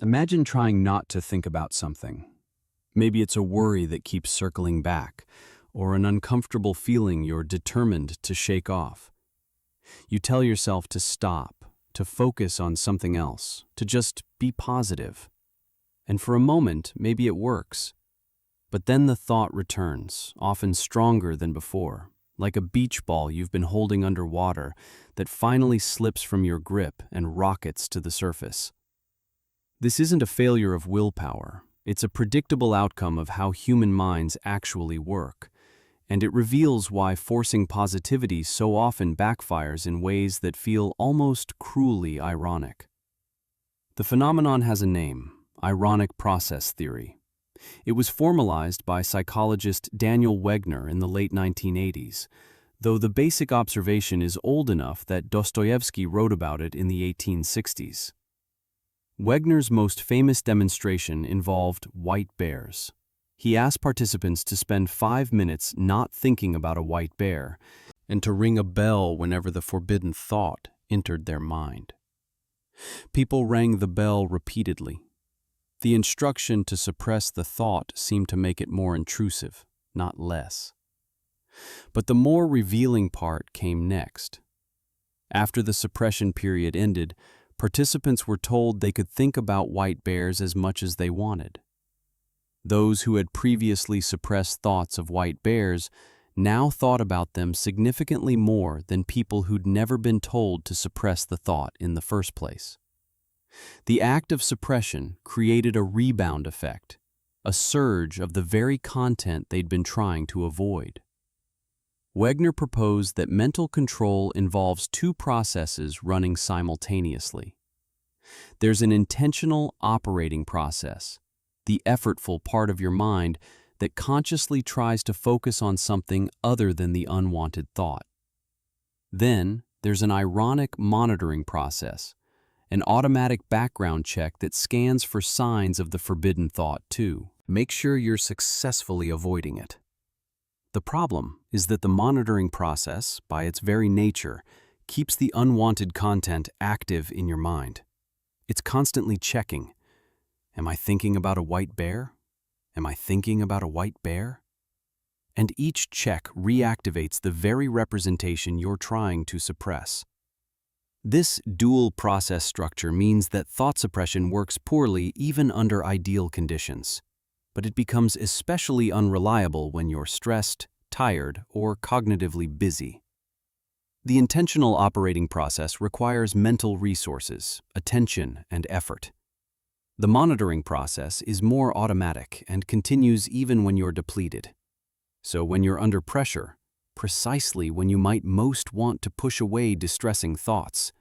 Imagine trying not to think about something. Maybe it's a worry that keeps circling back, or an uncomfortable feeling you're determined to shake off. You tell yourself to stop, to focus on something else, to just be positive. And for a moment, maybe it works. But then the thought returns, often stronger than before, like a beach ball you've been holding underwater that finally slips from your grip and rockets to the surface. This isn't a failure of willpower. It's a predictable outcome of how human minds actually work, and it reveals why forcing positivity so often backfires in ways that feel almost cruelly ironic. The phenomenon has a name: ironic process theory. It was formalized by psychologist Daniel Wegner in the late 1980s, though the basic observation is old enough that Dostoevsky wrote about it in the 1860s. Wegner's most famous demonstration involved white bears. He asked participants to spend 5 minutes not thinking about a white bear and to ring a bell whenever the forbidden thought entered their mind. People rang the bell repeatedly. The instruction to suppress the thought seemed to make it more intrusive, not less. But the more revealing part came next. After the suppression period ended, participants were told they could think about white bears as much as they wanted. Those who had previously suppressed thoughts of white bears now thought about them significantly more than people who'd never been told to suppress the thought in the first place. The act of suppression created a rebound effect, a surge of the very content they'd been trying to avoid. Wegner proposed that mental control involves two processes running simultaneously. There's an intentional operating process, the effortful part of your mind that consciously tries to focus on something other than the unwanted thought. Then there's an ironic monitoring process, an automatic background check that scans for signs of the forbidden thought too. Make sure you're successfully avoiding it. The problem is that the monitoring process, by its very nature, keeps the unwanted content active in your mind. It's constantly checking. Am I thinking about a white bear? Am I thinking about a white bear? And each check reactivates the very representation you're trying to suppress. This dual process structure means that thought suppression works poorly even under ideal conditions. But it becomes especially unreliable when you're stressed, tired, or cognitively busy. The intentional operating process requires mental resources, attention, and effort. The monitoring process is more automatic and continues even when you're depleted. So when you're under pressure, precisely when you might most want to push away distressing thoughts,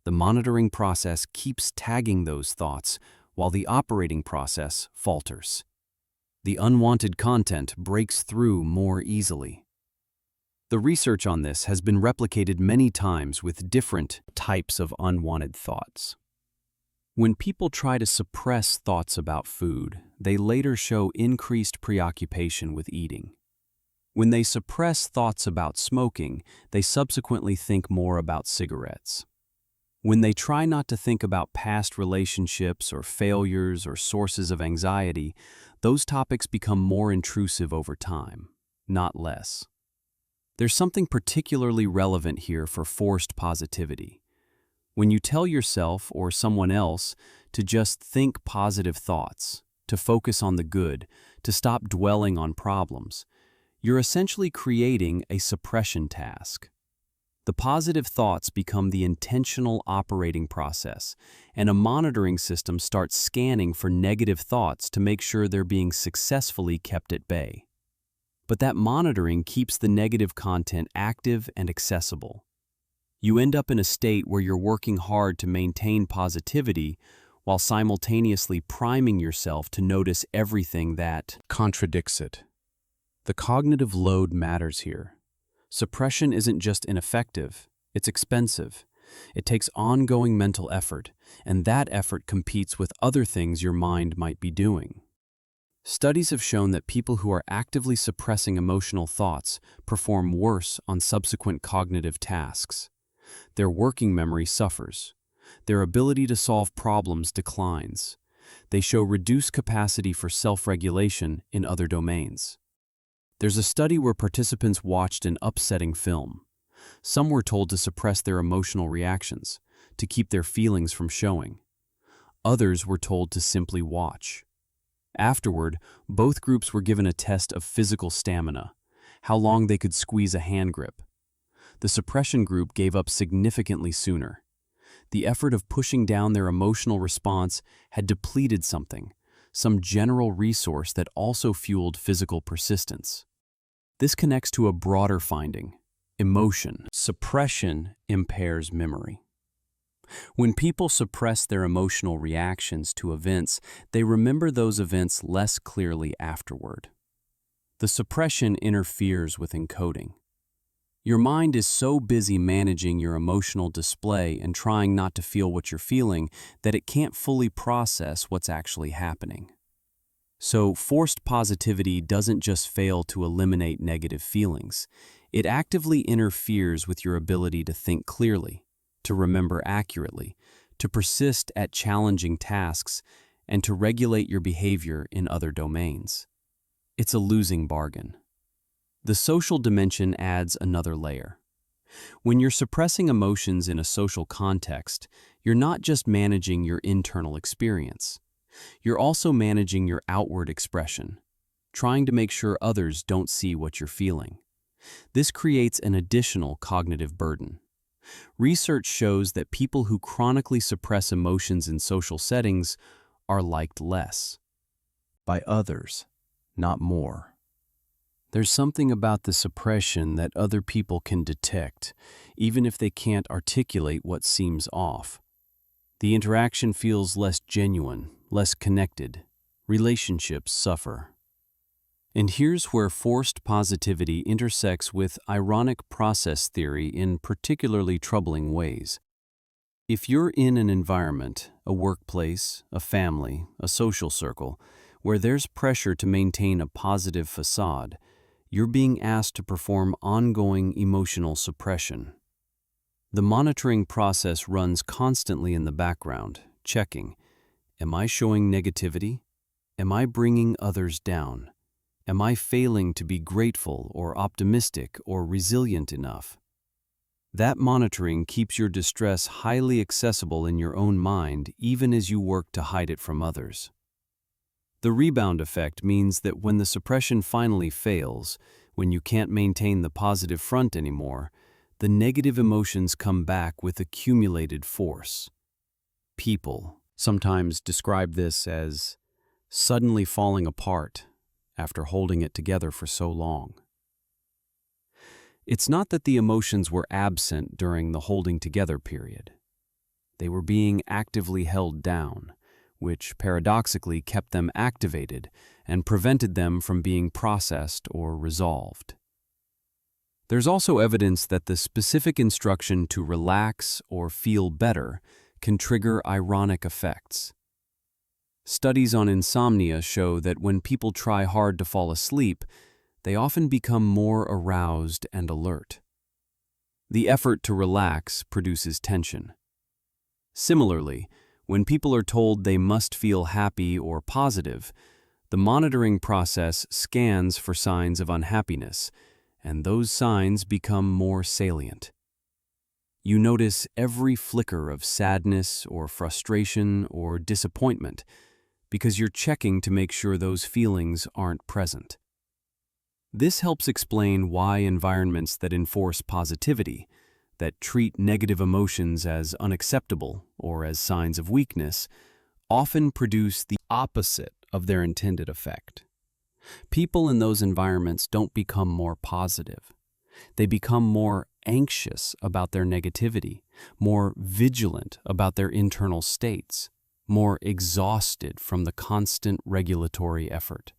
the monitoring process keeps tagging those thoughts while the operating process falters. The unwanted content breaks through more easily. The research on this has been replicated many times with different types of unwanted thoughts. When people try to suppress thoughts about food, they later show increased preoccupation with eating. When they suppress thoughts about smoking, they subsequently think more about cigarettes. When they try not to think about past relationships or failures or sources of anxiety, those topics become more intrusive over time, not less. There's something particularly relevant here for forced positivity. When you tell yourself or someone else to just think positive thoughts, to focus on the good, to stop dwelling on problems, you're essentially creating a suppression task. The positive thoughts become the intentional operating process, and a monitoring system starts scanning for negative thoughts to make sure they're being successfully kept at bay. But that monitoring keeps the negative content active and accessible. You end up in a state where you're working hard to maintain positivity while simultaneously priming yourself to notice everything that contradicts it. The cognitive load matters here. Suppression isn't just ineffective, it's expensive. It takes ongoing mental effort, and that effort competes with other things your mind might be doing. Studies have shown that people who are actively suppressing emotional thoughts perform worse on subsequent cognitive tasks. Their working memory suffers. Their ability to solve problems declines. they show reduced capacity for self-regulation in other domains. There's a study where participants watched an upsetting film. Some were told to suppress their emotional reactions, to keep their feelings from showing. Others were told to simply watch. Afterward, both groups were given a test of physical stamina, how long they could squeeze a hand grip. The suppression group gave up significantly sooner. The effort of pushing down their emotional response had depleted something, some general resource that also fueled physical persistence. This connects to a broader finding: emotion. Suppression impairs memory. When people suppress their emotional reactions to events, they remember those events less clearly afterward. The suppression interferes with encoding. Your mind is so busy managing your emotional display and trying not to feel what you're feeling that it can't fully process what's actually happening. So, forced positivity doesn't just fail to eliminate negative feelings. It actively interferes with your ability to think clearly, to remember accurately, to persist at challenging tasks, and to regulate your behavior in other domains. It's a losing bargain. The social dimension adds another layer. When you're suppressing emotions in a social context, you're not just managing your internal experience. You're also managing your outward expression, trying to make sure others don't see what you're feeling. This creates an additional cognitive burden. Research shows that people who chronically suppress emotions in social settings are liked less by others, not more. There's something about the suppression that other people can detect, even if they can't articulate what seems off. The interaction feels less genuine, less connected. Relationships suffer. And here's where forced positivity intersects with ironic process theory in particularly troubling ways. If you're in an environment, a workplace, a family, a social circle, where there's pressure to maintain a positive facade, you're being asked to perform ongoing emotional suppression. The monitoring process runs constantly in the background, checking: am I showing negativity? Am I bringing others down? Am I failing to be grateful or optimistic or resilient enough? That monitoring keeps your distress highly accessible in your own mind, even as you work to hide it from others. The rebound effect means that when the suppression finally fails, when you can't maintain the positive front anymore, the negative emotions come back with accumulated force. People sometimes describe this as suddenly falling apart after holding it together for so long. It's not that the emotions were absent during the holding together period. They were being actively held down, which paradoxically kept them activated and prevented them from being processed or resolved. There's also evidence that the specific instruction to relax or feel better can trigger ironic effects. Studies on insomnia show that when people try hard to fall asleep, they often become more aroused and alert. The effort to relax produces tension. Similarly, when people are told they must feel happy or positive, the monitoring process scans for signs of unhappiness, and those signs become more salient. You notice every flicker of sadness or frustration or disappointment, because you're checking to make sure those feelings aren't present. This helps explain why environments that enforce positivity, that treat negative emotions as unacceptable or as signs of weakness, often produce the opposite of their intended effect. People in those environments don't become more positive. They become more anxious about their negativity, more vigilant about their internal states, more exhausted from the constant regulatory effort.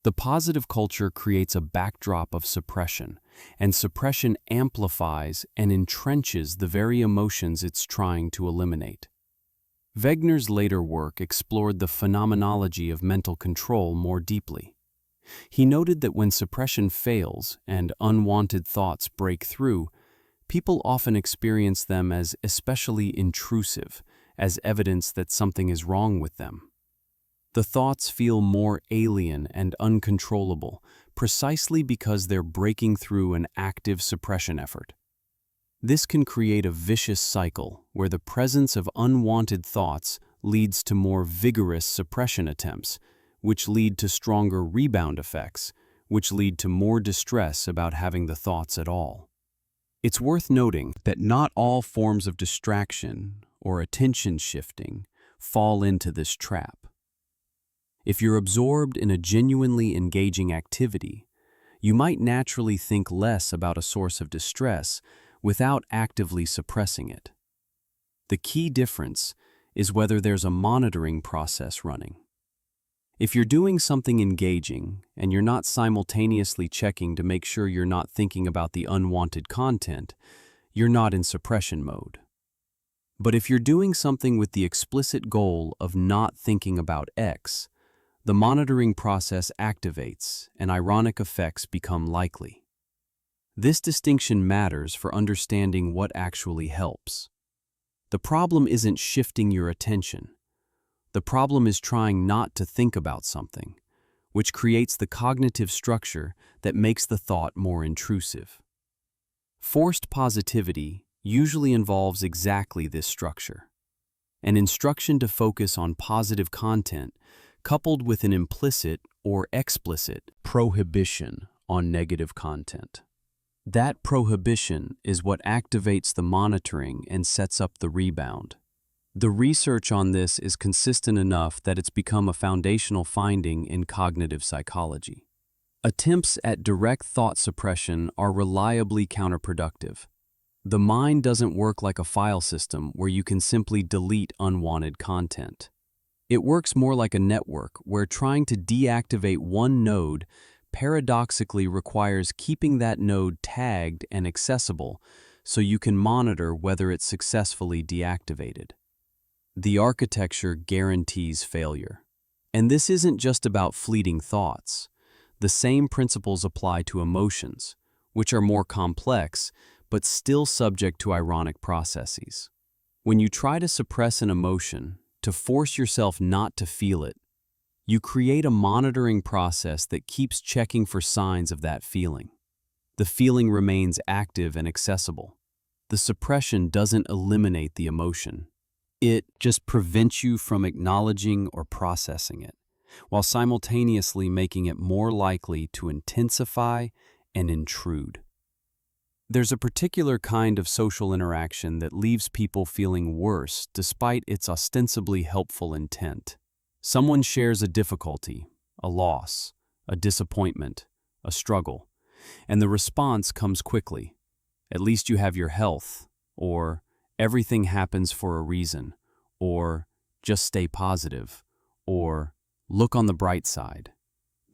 The positive culture creates a backdrop of suppression, and suppression amplifies and entrenches the very emotions it's trying to eliminate. Wegener's later work explored the phenomenology of mental control more deeply. He noted that when suppression fails and unwanted thoughts break through, people often experience them as especially intrusive, as evidence that something is wrong with them. The thoughts feel more alien and uncontrollable, precisely because they're breaking through an active suppression effort. This can create a vicious cycle where the presence of unwanted thoughts leads to more vigorous suppression attempts, which lead to stronger rebound effects, which lead to more distress about having the thoughts at all. It's worth noting that not all forms of distraction or attention shifting fall into this trap. If you're absorbed in a genuinely engaging activity, you might naturally think less about a source of distress without actively suppressing it. The key difference is whether there's a monitoring process running. If you're doing something engaging and you're not simultaneously checking to make sure you're not thinking about the unwanted content, you're not in suppression mode. But if you're doing something with the explicit goal of not thinking about X, the monitoring process activates and ironic effects become likely. This distinction matters for understanding what actually helps. The problem isn't shifting your attention. The problem is trying not to think about something, which creates the cognitive structure that makes the thought more intrusive. Forced positivity usually involves exactly this structure. An instruction to focus on positive content coupled with an implicit or explicit prohibition on negative content. That prohibition is what activates the monitoring and sets up the rebound. The research on this is consistent enough that it's become a foundational finding in cognitive psychology. Attempts at direct thought suppression are reliably counterproductive. The mind doesn't work like a file system where you can simply delete unwanted content. It works more like a network where trying to deactivate one node paradoxically requires keeping that node tagged and accessible so you can monitor whether it's successfully deactivated. The architecture guarantees failure. And this isn't just about fleeting thoughts. The same principles apply to emotions, which are more complex but still subject to ironic processes. When you try to suppress an emotion, to force yourself not to feel it, you create a monitoring process that keeps checking for signs of that feeling. The feeling remains active and accessible. The suppression doesn't eliminate the emotion. It just prevents you from acknowledging or processing it, while simultaneously making it more likely to intensify and intrude. There's a particular kind of social interaction that leaves people feeling worse despite its ostensibly helpful intent. Someone shares a difficulty, a loss, a disappointment, a struggle, and the response comes quickly. At least you have your health, or everything happens for a reason, or just stay positive, or look on the bright side.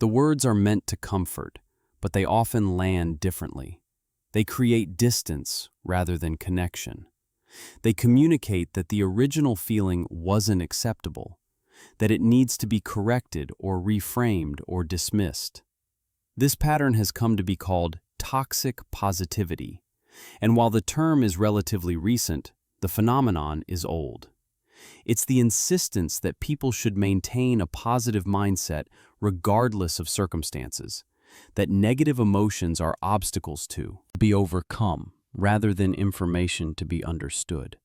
The words are meant to comfort, but they often land differently. They create distance rather than connection. They communicate that the original feeling wasn't acceptable, that it needs to be corrected or reframed or dismissed. This pattern has come to be called toxic positivity, and while the term is relatively recent, the phenomenon is old. It's the insistence that people should maintain a positive mindset regardless of circumstances, that negative emotions are obstacles to be overcome rather than information to be understood,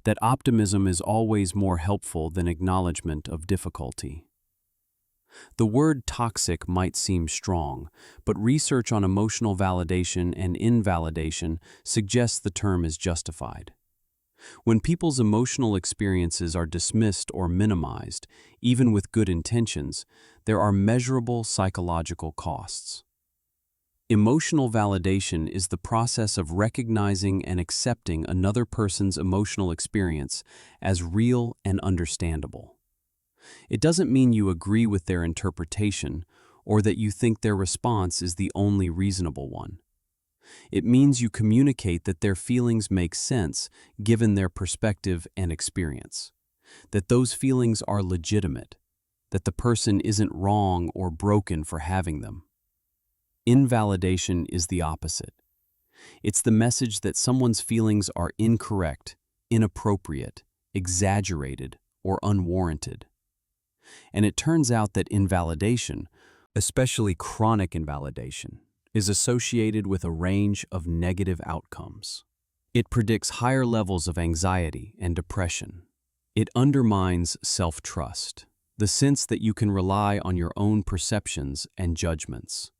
that optimism is always more helpful than acknowledgement of difficulty. The word toxic might seem strong, but research on emotional validation and invalidation suggests the term is justified. When people's emotional experiences are dismissed or minimized, even with good intentions, there are measurable psychological costs. Emotional validation is the process of recognizing and accepting another person's emotional experience as real and understandable. It doesn't mean you agree with their interpretation or that you think their response is the only reasonable one. It means you communicate that their feelings make sense given their perspective and experience, that those feelings are legitimate, that the person isn't wrong or broken for having them. Invalidation is the opposite. It's the message that someone's feelings are incorrect, inappropriate, exaggerated, or unwarranted. and it turns out that invalidation, especially chronic invalidation, is associated with a range of negative outcomes. It predicts higher levels of anxiety and depression. It undermines self-trust, the sense that you can rely on your own perceptions and judgments.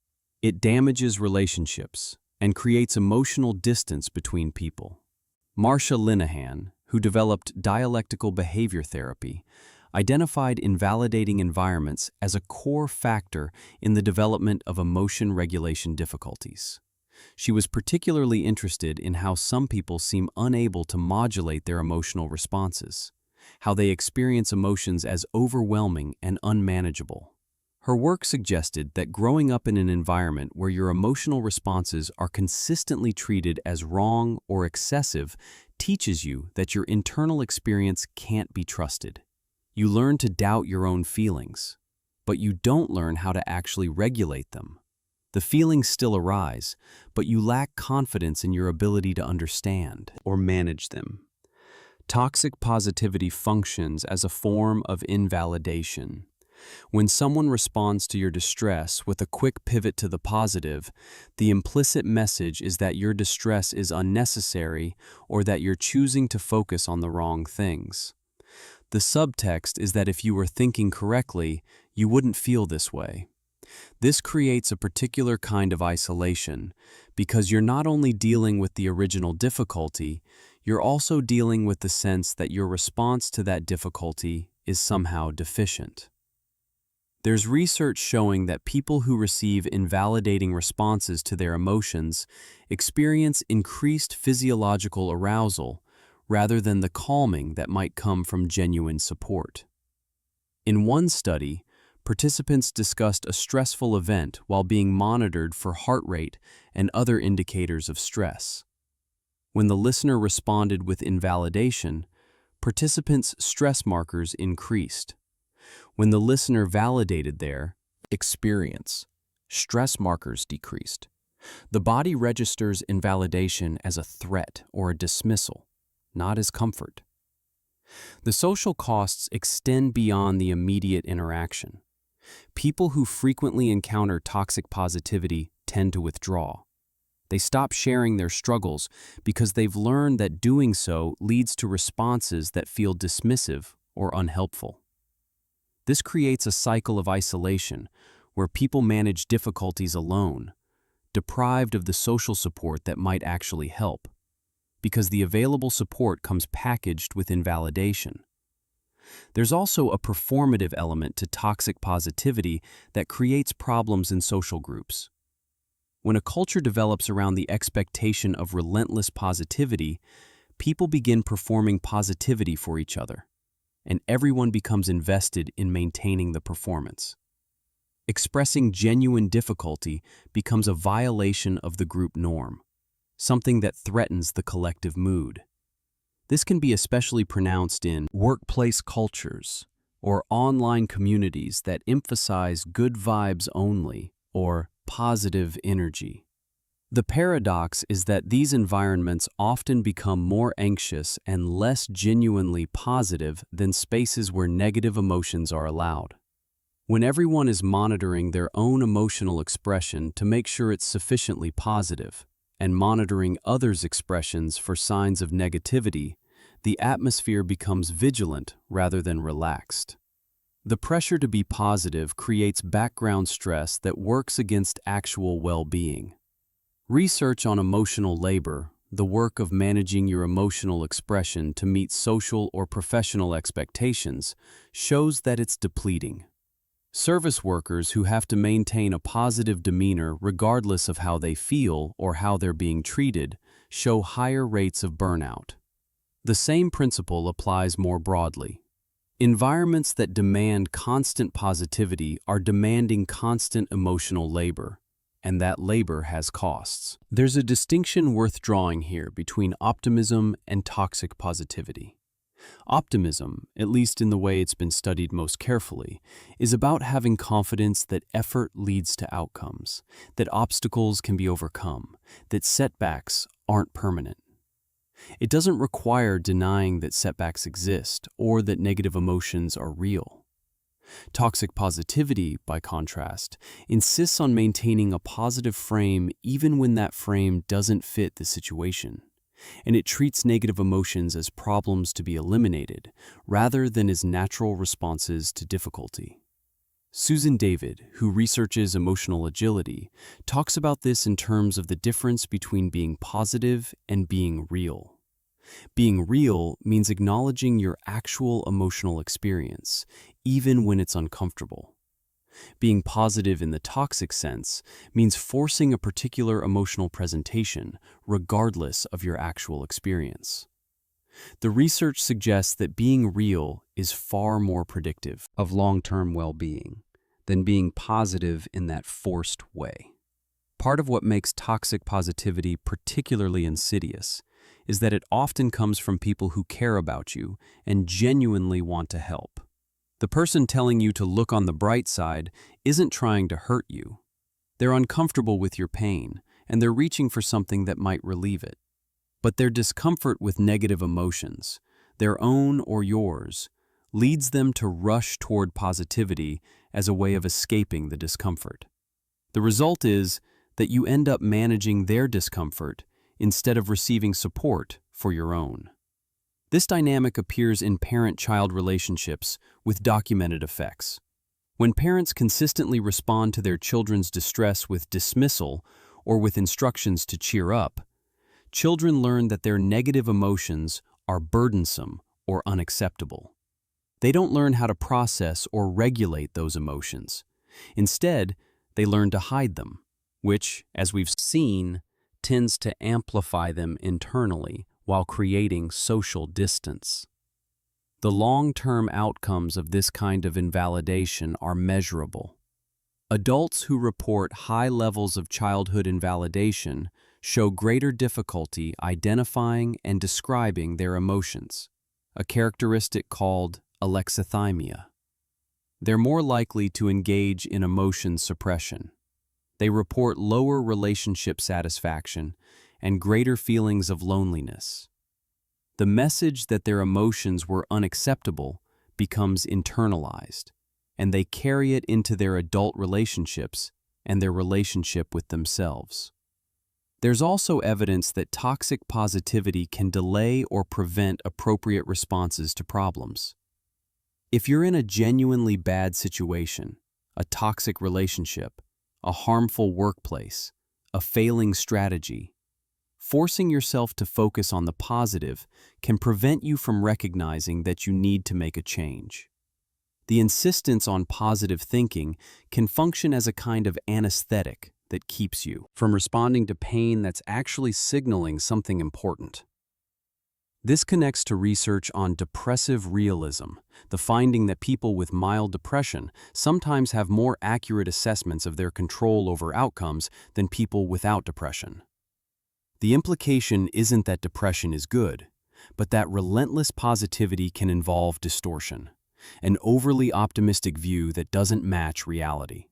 It damages relationships and creates emotional distance between people. Marsha Linehan, who developed dialectical behavior therapy, identified invalidating environments as a core factor in the development of emotion regulation difficulties. She was particularly interested in how some people seem unable to modulate their emotional responses, how they experience emotions as overwhelming and unmanageable. Her work suggested that growing up in an environment where your emotional responses are consistently treated as wrong or excessive teaches you that your internal experience can't be trusted. You learn to doubt your own feelings, but you don't learn how to actually regulate them. The feelings still arise, but you lack confidence in your ability to understand or manage them. Toxic positivity functions as a form of invalidation. When someone responds to your distress with a quick pivot to the positive, the implicit message is that your distress is unnecessary or that you're choosing to focus on the wrong things. The subtext is that if you were thinking correctly, you wouldn't feel this way. This creates a particular kind of isolation because you're not only dealing with the original difficulty, you're also dealing with the sense that your response to that difficulty is somehow deficient. There's research showing that people who receive invalidating responses to their emotions experience increased physiological arousal rather than the calming that might come from genuine support. In one study, participants discussed a stressful event while being monitored for heart rate and other indicators of stress. When the listener responded with invalidation, participants' stress markers increased. When the listener validated their experience, stress markers decreased. The body registers invalidation as a threat or a dismissal, not as comfort. The social costs extend beyond the immediate interaction. People who frequently encounter toxic positivity tend to withdraw. They stop sharing their struggles because they've learned that doing so leads to responses that feel dismissive or unhelpful. This creates a cycle of isolation where people manage difficulties alone, deprived of the social support that might actually help, because the available support comes packaged with invalidation. There's also a performative element to toxic positivity that creates problems in social groups. When a culture develops around the expectation of relentless positivity, people begin performing positivity for each other, and everyone becomes invested in maintaining the performance. Expressing genuine difficulty becomes a violation of the group norm, something that threatens the collective mood. This can be especially pronounced in workplace cultures or online communities that emphasize good vibes only or positive energy. The paradox is that these environments often become more anxious and less genuinely positive than spaces where negative emotions are allowed. When everyone is monitoring their own emotional expression to make sure it's sufficiently positive, and monitoring others' expressions for signs of negativity, the atmosphere becomes vigilant rather than relaxed. The pressure to be positive creates background stress that works against actual well-being. Research on emotional labor, the work of managing your emotional expression to meet social or professional expectations, shows that it's depleting. Service workers who have to maintain a positive demeanor regardless of how they feel or how they're being treated show higher rates of burnout. The same principle applies more broadly. Environments that demand constant positivity are demanding constant emotional labor, and that labor has costs. There's a distinction worth drawing here between optimism and toxic positivity. Optimism, at least in the way it's been studied most carefully, is about having confidence that effort leads to outcomes, that obstacles can be overcome, that setbacks aren't permanent. It doesn't require denying that setbacks exist or that negative emotions are real. Toxic positivity, by contrast, insists on maintaining a positive frame even when that frame doesn't fit the situation, and it treats negative emotions as problems to be eliminated rather than as natural responses to difficulty. Susan David, who researches emotional agility, talks about this in terms of the difference between being positive and being real. Being real means acknowledging your actual emotional experience, even when it's uncomfortable. Being positive in the toxic sense means forcing a particular emotional presentation, regardless of your actual experience. The research suggests that being real is far more predictive of long-term well-being than being positive in that forced way. Part of what makes toxic positivity particularly insidious is that it often comes from people who care about you and genuinely want to help. The person telling you to look on the bright side isn't trying to hurt you. They're uncomfortable with your pain, and they're reaching for something that might relieve it. But their discomfort with negative emotions, their own or yours, leads them to rush toward positivity as a way of escaping the discomfort. The result is that you end up managing their discomfort instead of receiving support for your own. This dynamic appears in parent-child relationships with documented effects. When parents consistently respond to their children's distress with dismissal or with instructions to cheer up, children learn that their negative emotions are burdensome or unacceptable. They don't learn how to process or regulate those emotions. Instead, they learn to hide them, which, as we've seen, tends to amplify them internally while creating social distance. The long-term outcomes of this kind of invalidation are measurable. Adults who report high levels of childhood invalidation show greater difficulty identifying and describing their emotions, a characteristic called alexithymia. They're more likely to engage in emotion suppression. They report lower relationship satisfaction and greater feelings of loneliness. The message that their emotions were unacceptable becomes internalized, and they carry it into their adult relationships and their relationship with themselves. There's also evidence that toxic positivity can delay or prevent appropriate responses to problems. If you're in a genuinely bad situation, a toxic relationship, a harmful workplace, a failing strategy, forcing yourself to focus on the positive can prevent you from recognizing that you need to make a change. The insistence on positive thinking can function as a kind of anesthetic that keeps you from responding to pain that's actually signaling something important. This connects to research on depressive realism, the finding that people with mild depression sometimes have more accurate assessments of their control over outcomes than people without depression. The implication isn't that depression is good, but that relentless positivity can involve distortion, an overly optimistic view that doesn't match reality.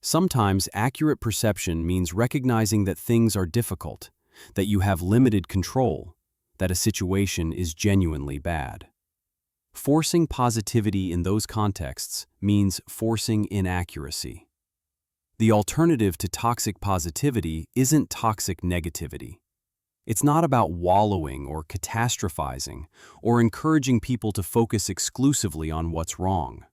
Sometimes accurate perception means recognizing that things are difficult, that you have limited control, that a situation is genuinely bad. Forcing positivity in those contexts means forcing inaccuracy. The alternative to toxic positivity isn't toxic negativity. It's not about wallowing or catastrophizing or encouraging people to focus exclusively on what's wrong.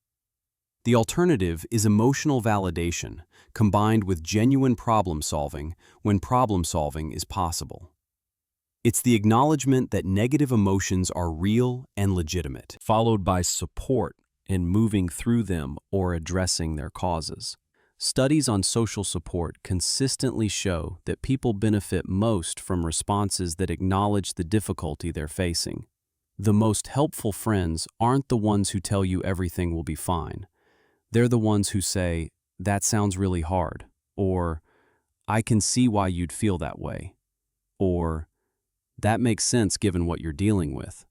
The alternative is emotional validation combined with genuine problem solving when problem solving is possible. It's the acknowledgement that negative emotions are real and legitimate, followed by support in moving through them or addressing their causes. Studies on social support consistently show that people benefit most from responses that acknowledge the difficulty they're facing. The most helpful friends aren't the ones who tell you everything will be fine. They're the ones who say, "That sounds really hard," or "I can see why you'd feel that way," or "That makes sense given what you're dealing with."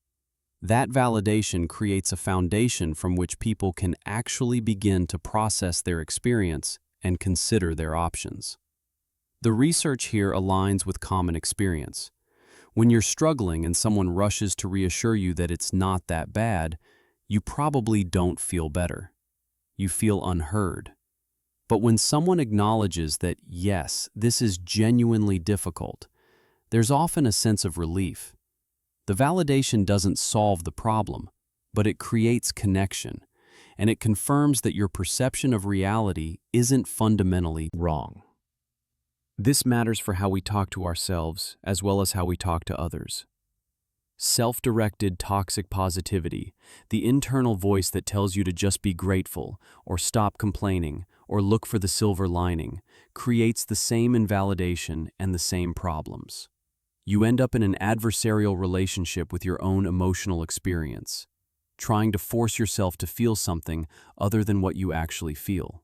That validation creates a foundation from which people can actually begin to process their experience and consider their options. The research here aligns with common experience. When you're struggling and someone rushes to reassure you that it's not that bad, you probably don't feel better. you feel unheard. But when someone acknowledges that, yes, this is genuinely difficult, there's often a sense of relief. The validation doesn't solve the problem, but it creates connection, and it confirms that your perception of reality isn't fundamentally wrong. This matters for how we talk to ourselves as well as how we talk to others. Self-directed toxic positivity, the internal voice that tells you to just be grateful or stop complaining or look for the silver lining, creates the same invalidation and the same problems. You end up in an adversarial relationship with your own emotional experience, trying to force yourself to feel something other than what you actually feel.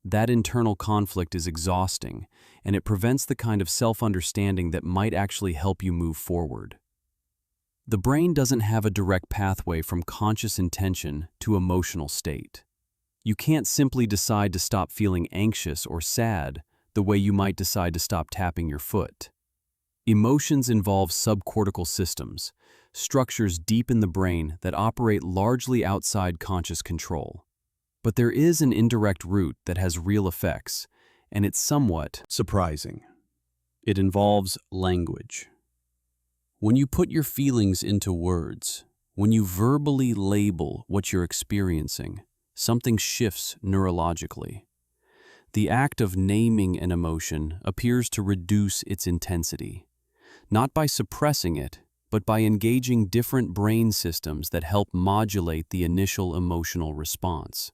That internal conflict is exhausting, and it prevents the kind of self-understanding that might actually help you move forward. The brain doesn't have a direct pathway from conscious intention to emotional state. You can't simply decide to stop feeling anxious or sad the way you might decide to stop tapping your foot. Emotions involve subcortical systems, structures deep in the brain that operate largely outside conscious control. But there is an indirect route that has real effects, and it's somewhat surprising. It involves language. When you put your feelings into words, when you verbally label what you're experiencing, something shifts neurologically. The act of naming an emotion appears to reduce its intensity, not by suppressing it, but by engaging different brain systems that help modulate the initial emotional response.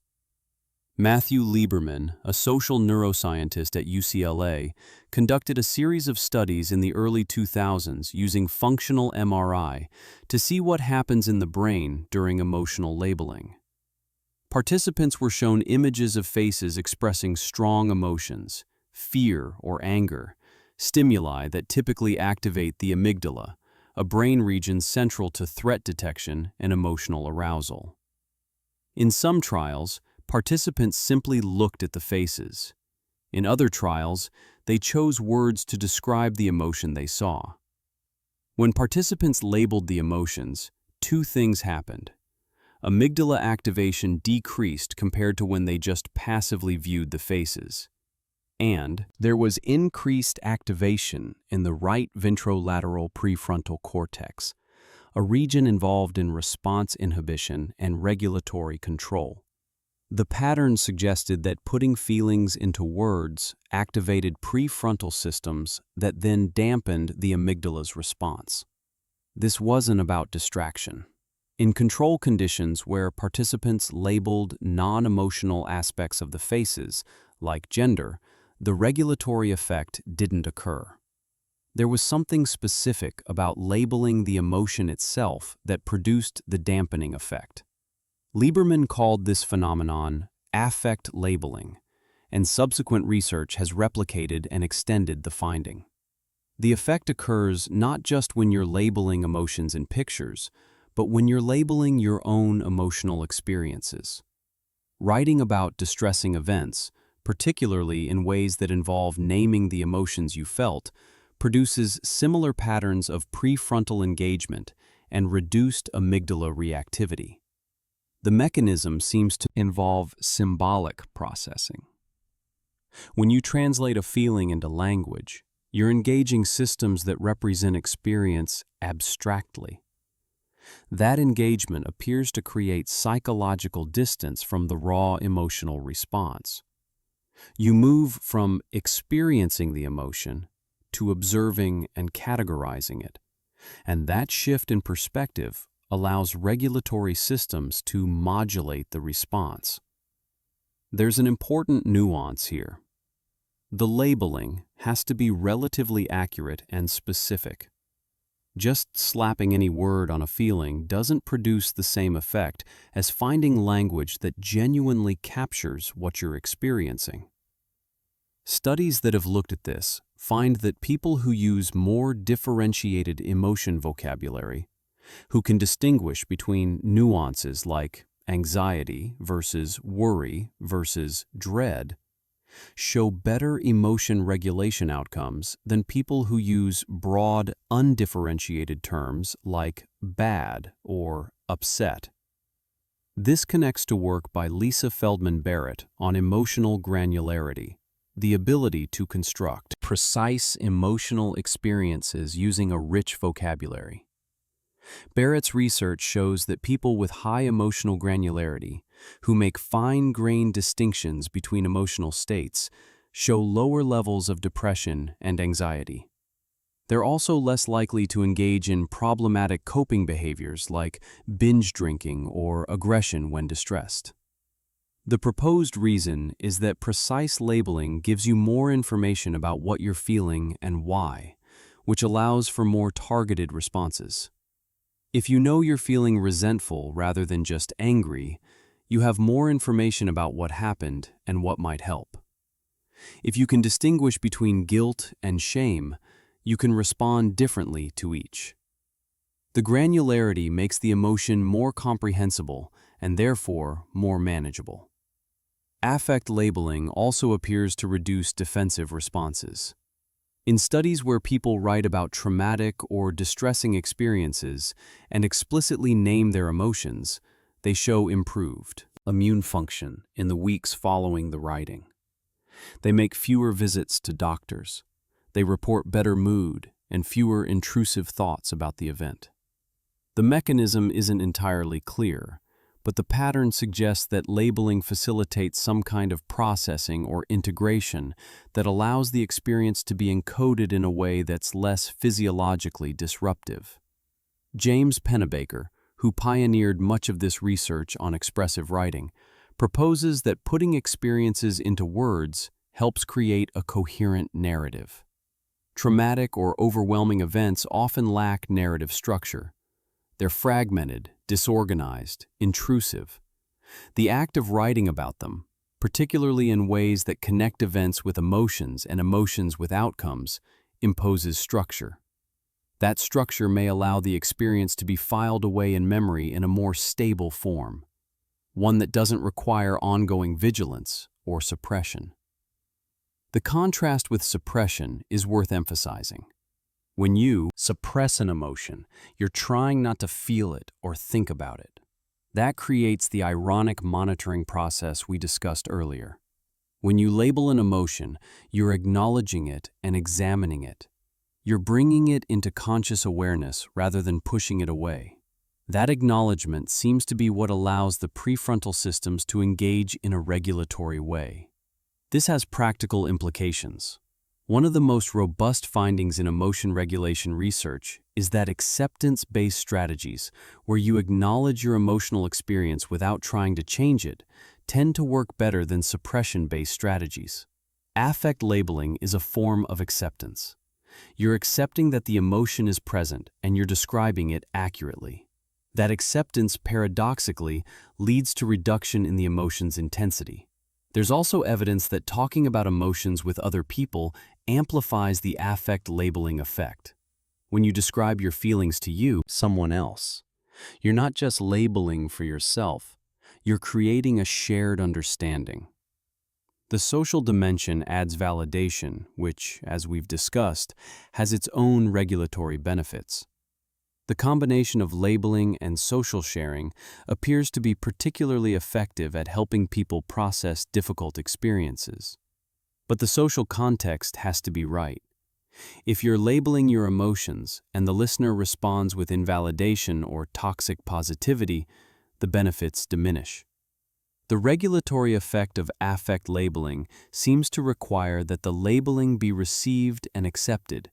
Matthew Lieberman, a social neuroscientist at UCLA, conducted a series of studies in the early 2000s using functional MRI to see what happens in the brain during emotional labeling. Participants were shown images of faces expressing strong emotions, fear or anger, stimuli that typically activate the amygdala, a brain region central to threat detection and emotional arousal. In some trials, participants simply looked at the faces. In other trials, they chose words to describe the emotion they saw. When participants labeled the emotions, two things happened. Amygdala activation decreased compared to when they just passively viewed the faces. And there was increased activation in the right ventrolateral prefrontal cortex, a region involved in response inhibition and regulatory control. The pattern suggested that putting feelings into words activated prefrontal systems that then dampened the amygdala's response. This wasn't about distraction. In control conditions where participants labeled non-emotional aspects of the faces, like gender, the regulatory effect didn't occur. There was something specific about labeling the emotion itself that produced the dampening effect. Lieberman called this phenomenon affect labeling, and subsequent research has replicated and extended the finding. The effect occurs not just when you're labeling emotions in pictures, but when you're labeling your own emotional experiences. Writing about distressing events, particularly in ways that involve naming the emotions you felt, produces similar patterns of prefrontal engagement and reduced amygdala reactivity. The mechanism seems to involve symbolic processing. When you translate a feeling into language, you're engaging systems that represent experience abstractly. That engagement appears to create psychological distance from the raw emotional response. You move from experiencing the emotion to observing and categorizing it, and that shift in perspective allows regulatory systems to modulate the response. There's an important nuance here. The labeling has to be relatively accurate and specific. Just slapping any word on a feeling doesn't produce the same effect as finding language that genuinely captures what you're experiencing. Studies that have looked at this find that people who use more differentiated emotion vocabulary, who can distinguish between nuances like anxiety versus worry versus dread, show better emotion regulation outcomes than people who use broad, undifferentiated terms like bad or upset. This connects to work by Lisa Feldman Barrett on emotional granularity, the ability to construct precise emotional experiences using a rich vocabulary. Barrett's research shows that people with high emotional granularity, who make fine-grained distinctions between emotional states, show lower levels of depression and anxiety. They're also less likely to engage in problematic coping behaviors like binge drinking or aggression when distressed. The proposed reason is that precise labeling gives you more information about what you're feeling and why, which allows for more targeted responses. If you know you're feeling resentful rather than just angry, you have more information about what happened and what might help. If you can distinguish between guilt and shame, you can respond differently to each. The granularity makes the emotion more comprehensible and therefore more manageable. Affect labeling also appears to reduce defensive responses. In studies where people write about traumatic or distressing experiences and explicitly name their emotions, they show improved immune function in the weeks following the writing. They make fewer visits to doctors. They report better mood and fewer intrusive thoughts about the event. The mechanism isn't entirely clear, but the pattern suggests that labeling facilitates some kind of processing or integration that allows the experience to be encoded in a way that's less physiologically disruptive. James Pennebaker, who pioneered much of this research on expressive writing, proposes that putting experiences into words helps create a coherent narrative. Traumatic or overwhelming events often lack narrative structure. They're fragmented, disorganized, intrusive. The act of writing about them, particularly in ways that connect events with emotions and emotions with outcomes, imposes structure. That structure may allow the experience to be filed away in memory in a more stable form, one that doesn't require ongoing vigilance or suppression. The contrast with suppression is worth emphasizing. When you suppress an emotion, you're trying not to feel it or think about it. That creates the ironic monitoring process we discussed earlier. When you label an emotion, you're acknowledging it and examining it. You're bringing it into conscious awareness rather than pushing it away. That acknowledgement seems to be what allows the prefrontal systems to engage in a regulatory way. This has practical implications. One of the most robust findings in emotion regulation research is that acceptance-based strategies, where you acknowledge your emotional experience without trying to change it, tend to work better than suppression-based strategies. Affect labeling is a form of acceptance. You're accepting that the emotion is present and you're describing it accurately. That acceptance, paradoxically, leads to reduction in the emotion's intensity. There's also evidence that talking about emotions with other people amplifies the affect labeling effect. When you describe your feelings to someone else, you're not just labeling for yourself, you're creating a shared understanding. The social dimension adds validation, which, as we've discussed, has its own regulatory benefits. The combination of labeling and social sharing appears to be particularly effective at helping people process difficult experiences. But the social context has to be right. If you're labeling your emotions and the listener responds with invalidation or toxic positivity, the benefits diminish. The regulatory effect of affect labeling seems to require that the labeling be received and accepted,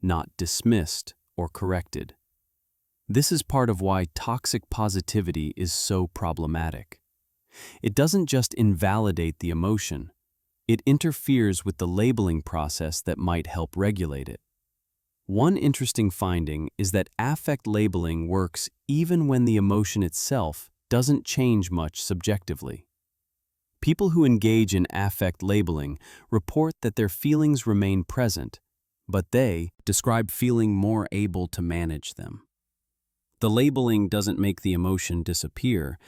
not dismissed or corrected. This is part of why toxic positivity is so problematic. It doesn't just invalidate the emotion, it interferes with the labeling process that might help regulate it. One interesting finding is that affect labeling works even when the emotion itself doesn't change much subjectively. People who engage in affect labeling report that their feelings remain present, but they describe feeling more able to manage them. The labeling doesn't make the emotion disappear,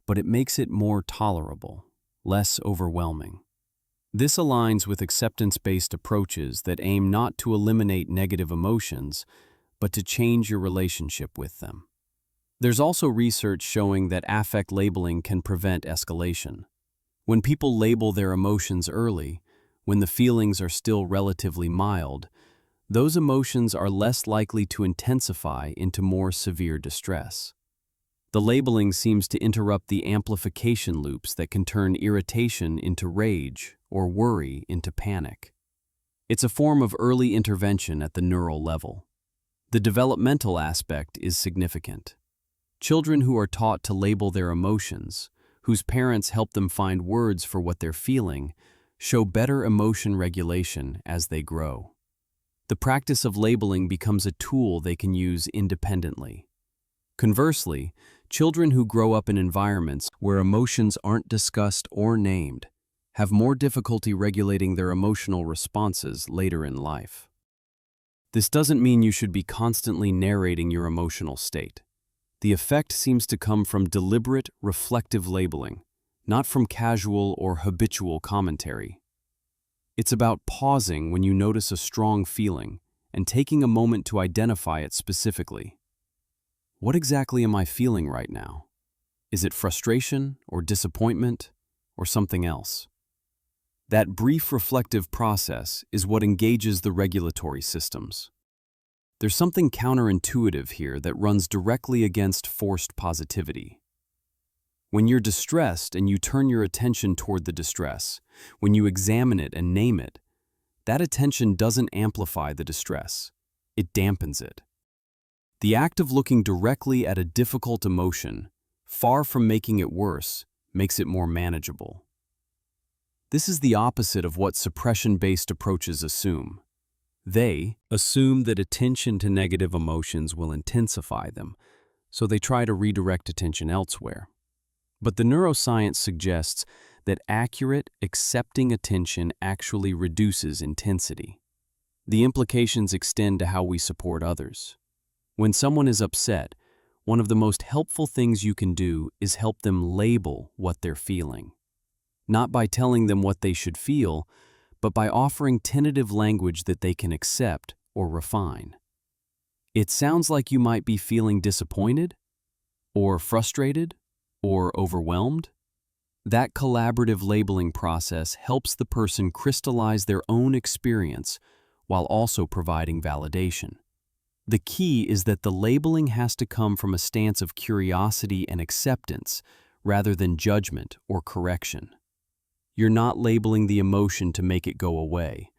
but it makes it more tolerable, less overwhelming. This aligns with acceptance-based approaches that aim not to eliminate negative emotions, but to change your relationship with them. There's also research showing that affect labeling can prevent escalation. When people label their emotions early, when the feelings are still relatively mild, those emotions are less likely to intensify into more severe distress. The labeling seems to interrupt the amplification loops that can turn irritation into rage or worry into panic. It's a form of early intervention at the neural level. The developmental aspect is significant. Children who are taught to label their emotions, whose parents help them find words for what they're feeling, show better emotion regulation as they grow. The practice of labeling becomes a tool they can use independently. Conversely, children who grow up in environments where emotions aren't discussed or named have more difficulty regulating their emotional responses later in life. This doesn't mean you should be constantly narrating your emotional state. The effect seems to come from deliberate, reflective labeling, not from casual or habitual commentary. It's about pausing when you notice a strong feeling and taking a moment to identify it specifically. What exactly am I feeling right now? Is it frustration or disappointment or something else? That brief reflective process is what engages the regulatory systems. There's something counterintuitive here that runs directly against forced positivity. When you're distressed and you turn your attention toward the distress, when you examine it and name it, that attention doesn't amplify the distress, it dampens it. The act of looking directly at a difficult emotion, far from making it worse, makes it more manageable. This is the opposite of what suppression-based approaches assume. They assume that attention to negative emotions will intensify them, so they try to redirect attention elsewhere. But the neuroscience suggests that accurate, accepting attention actually reduces intensity. The implications extend to how we support others. When someone is upset, one of the most helpful things you can do is help them label what they're feeling. Not by telling them what they should feel, but by offering tentative language that they can accept or refine. It sounds like you might be feeling disappointed, or frustrated, or overwhelmed. That collaborative labeling process helps the person crystallize their own experience while also providing validation. The key is that the labeling has to come from a stance of curiosity and acceptance rather than judgment or correction. You're not labeling the emotion to make it go away.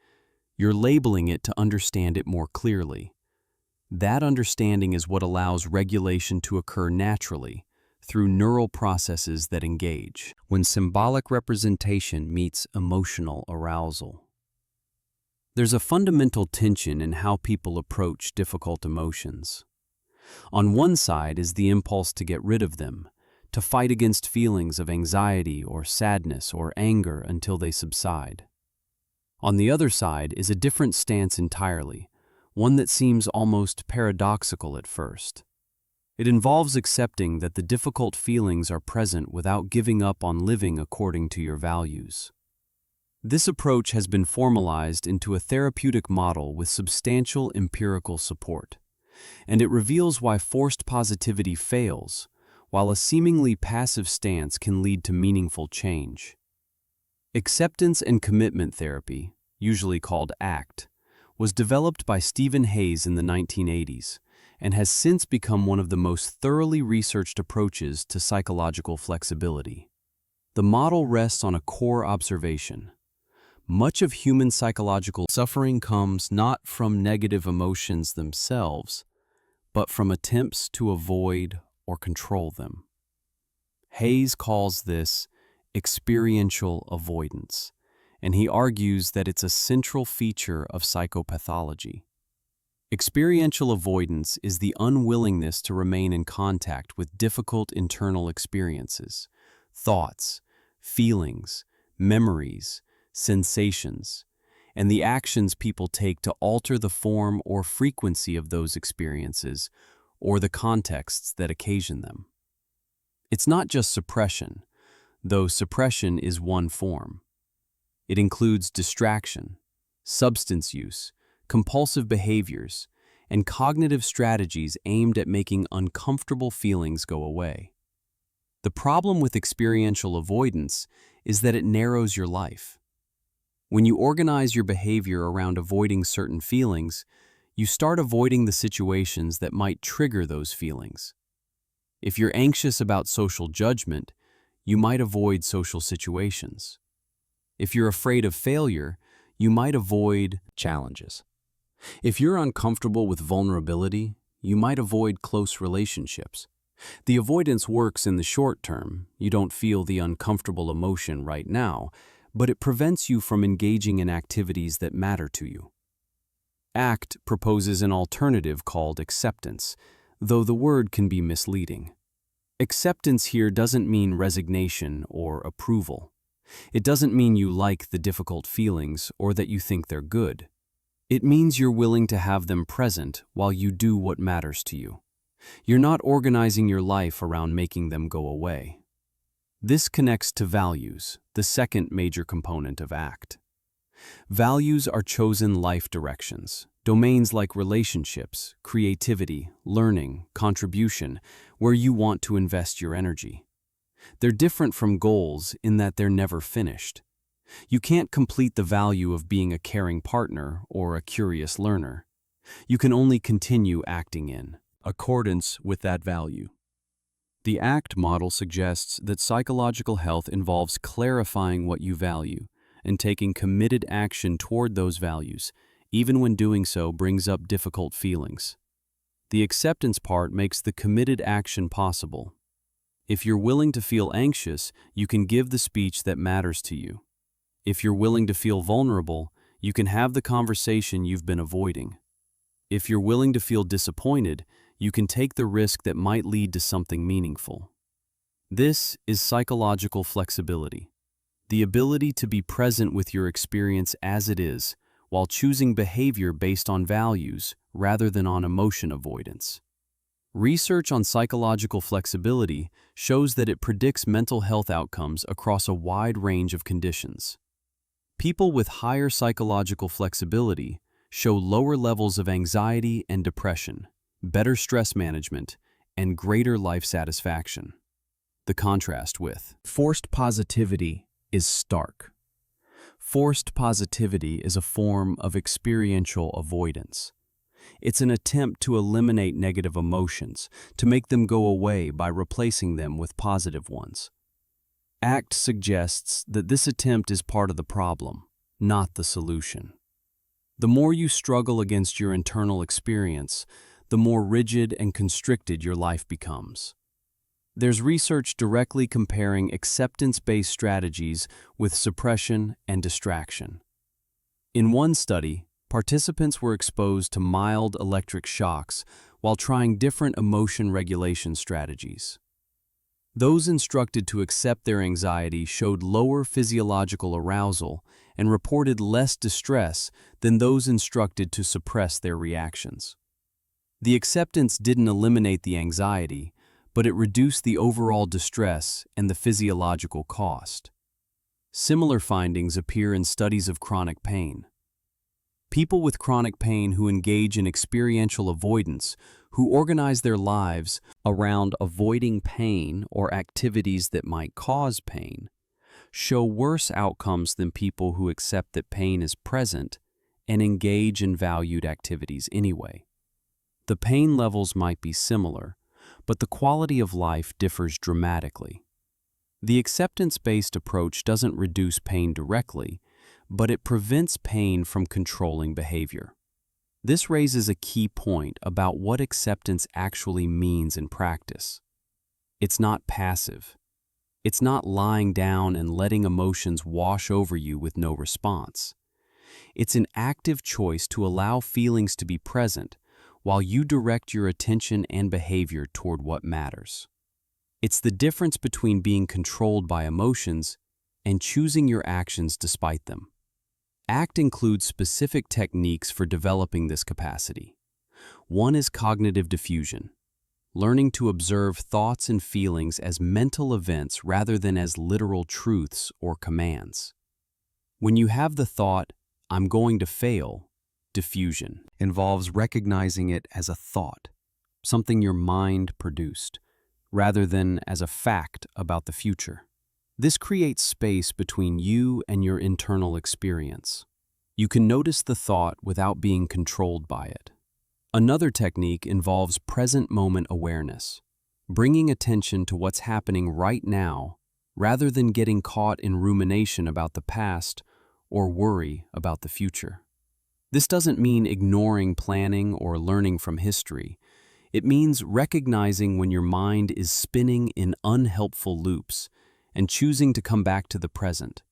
You're labeling it to understand it more clearly. That understanding is what allows regulation to occur naturally through neural processes that engage when symbolic representation meets emotional arousal. There's a fundamental tension in how people approach difficult emotions. On one side is the impulse to get rid of them, to fight against feelings of anxiety or sadness or anger until they subside. On the other side is a different stance entirely, one that seems almost paradoxical at first. It involves accepting that the difficult feelings are present without giving up on living according to your values. This approach has been formalized into a therapeutic model with substantial empirical support, and it reveals why forced positivity fails, while a seemingly passive stance can lead to meaningful change. Acceptance and commitment therapy, usually called ACT, was developed by Stephen Hayes in the 1980s and has since become one of the most thoroughly researched approaches to psychological flexibility. The model rests on a core observation. Much of human psychological suffering comes not from negative emotions themselves, but from attempts to avoid or control them. Hayes calls this experiential avoidance, and he argues that it's a central feature of psychopathology. Experiential avoidance is the unwillingness to remain in contact with difficult internal experiences, thoughts, feelings, memories, sensations, and the actions people take to alter the form or frequency of those experiences or the contexts that occasion them. It's not just suppression, though suppression is one form. It includes distraction, substance use, compulsive behaviors, and cognitive strategies aimed at making uncomfortable feelings go away. The problem with experiential avoidance is that it narrows your life. When you organize your behavior around avoiding certain feelings, you start avoiding the situations that might trigger those feelings. If you're anxious about social judgment, you might avoid social situations. If you're afraid of failure, you might avoid challenges. If you're uncomfortable with vulnerability, you might avoid close relationships. The avoidance works in the short term. You don't feel the uncomfortable emotion right now, but it prevents you from engaging in activities that matter to you. ACT proposes an alternative called acceptance, though the word can be misleading. Acceptance here doesn't mean resignation or approval. It doesn't mean you like the difficult feelings or that you think they're good. It means you're willing to have them present while you do what matters to you. You're not organizing your life around making them go away. This connects to values, the second major component of ACT. Values are chosen life directions, domains like relationships, creativity, learning, contribution, where you want to invest your energy. They're different from goals in that they're never finished. You can't complete the value of being a caring partner or a curious learner. You can only continue acting in accordance with that value. The ACT model suggests that psychological health involves clarifying what you value and taking committed action toward those values, even when doing so brings up difficult feelings. The acceptance part makes the committed action possible. If you're willing to feel anxious, you can give the speech that matters to you. If you're willing to feel vulnerable, you can have the conversation you've been avoiding. If you're willing to feel disappointed, you can take the risk that might lead to something meaningful. This is psychological flexibility, the ability to be present with your experience as it is, while choosing behavior based on values rather than on emotion avoidance. Research on psychological flexibility shows that it predicts mental health outcomes across a wide range of conditions. People with higher psychological flexibility show lower levels of anxiety and depression, better stress management, and greater life satisfaction. The contrast with forced positivity is stark. Forced positivity is a form of experiential avoidance. It's an attempt to eliminate negative emotions, to make them go away by replacing them with positive ones. ACT suggests that this attempt is part of the problem, not the solution. The more you struggle against your internal experience, the more rigid and constricted your life becomes. There's research directly comparing acceptance-based strategies with suppression and distraction. In one study, participants were exposed to mild electric shocks while trying different emotion regulation strategies. Those instructed to accept their anxiety showed lower physiological arousal and reported less distress than those instructed to suppress their reactions. The acceptance didn't eliminate the anxiety, but it reduced the overall distress and the physiological cost. Similar findings appear in studies of chronic pain. People with chronic pain who engage in experiential avoidance, who organize their lives around avoiding pain or activities that might cause pain, show worse outcomes than people who accept that pain is present and engage in valued activities anyway. The pain levels might be similar, but the quality of life differs dramatically. The acceptance-based approach doesn't reduce pain directly, but it prevents pain from controlling behavior. This raises a key point about what acceptance actually means in practice. It's not passive. It's not lying down and letting emotions wash over you with no response. It's an active choice to allow feelings to be present while you direct your attention and behavior toward what matters. It's the difference between being controlled by emotions and choosing your actions despite them. ACT includes specific techniques for developing this capacity. One is cognitive diffusion, learning to observe thoughts and feelings as mental events rather than as literal truths or commands. When you have the thought, "I'm going to fail," diffusion involves recognizing it as a thought, something your mind produced, rather than as a fact about the future. This creates space between you and your internal experience. You can notice the thought without being controlled by it. Another technique involves present moment awareness, bringing attention to what's happening right now rather than getting caught in rumination about the past or worry about the future. This doesn't mean ignoring planning or learning from history. It means recognizing when your mind is spinning in unhelpful loops and choosing to come back to the present,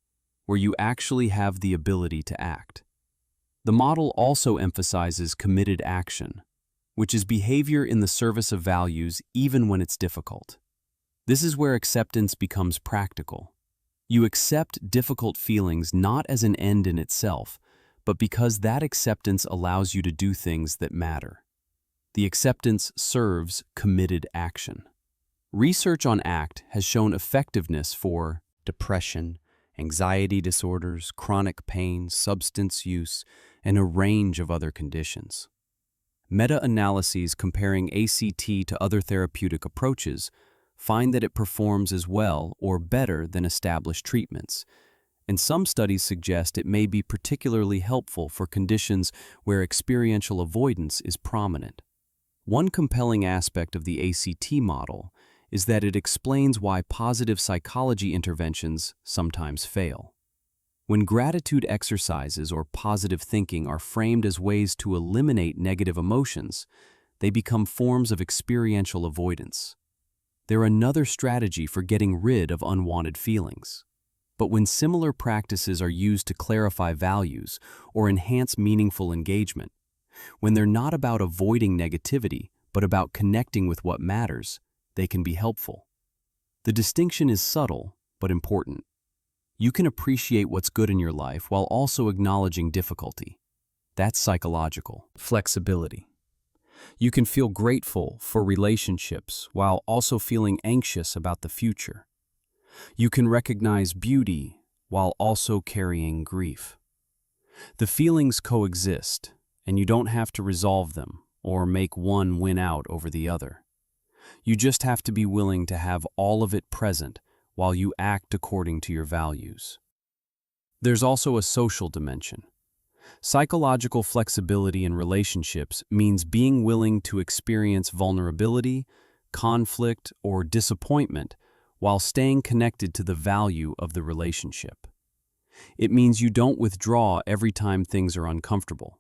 where you actually have the ability to act. The model also emphasizes committed action, which is behavior in the service of values even when it's difficult. This is where acceptance becomes practical. You accept difficult feelings not as an end in itself, but because that acceptance allows you to do things that matter. The acceptance serves committed action. Research on ACT has shown effectiveness for depression, anxiety disorders, chronic pain, substance use, and a range of other conditions. Meta-analyses comparing ACT to other therapeutic approaches find that it performs as well or better than established treatments, and some studies suggest it may be particularly helpful for conditions where experiential avoidance is prominent. One compelling aspect of the ACT model is that it explains why positive psychology interventions sometimes fail. When gratitude exercises or positive thinking are framed as ways to eliminate negative emotions, they become forms of experiential avoidance. They're another strategy for getting rid of unwanted feelings. But when similar practices are used to clarify values or enhance meaningful engagement, when they're not about avoiding negativity, but about connecting with what matters, they can be helpful. The distinction is subtle, but important. You can appreciate what's good in your life while also acknowledging difficulty. That's psychological flexibility. You can feel grateful for relationships while also feeling anxious about the future. You can recognize beauty while also carrying grief. The feelings coexist, and you don't have to resolve them or make one win out over the other. You just have to be willing to have all of it present while you act according to your values. There's also a social dimension. Psychological flexibility in relationships means being willing to experience vulnerability, conflict, or disappointment while staying connected to the value of the relationship. It means you don't withdraw every time things are uncomfortable.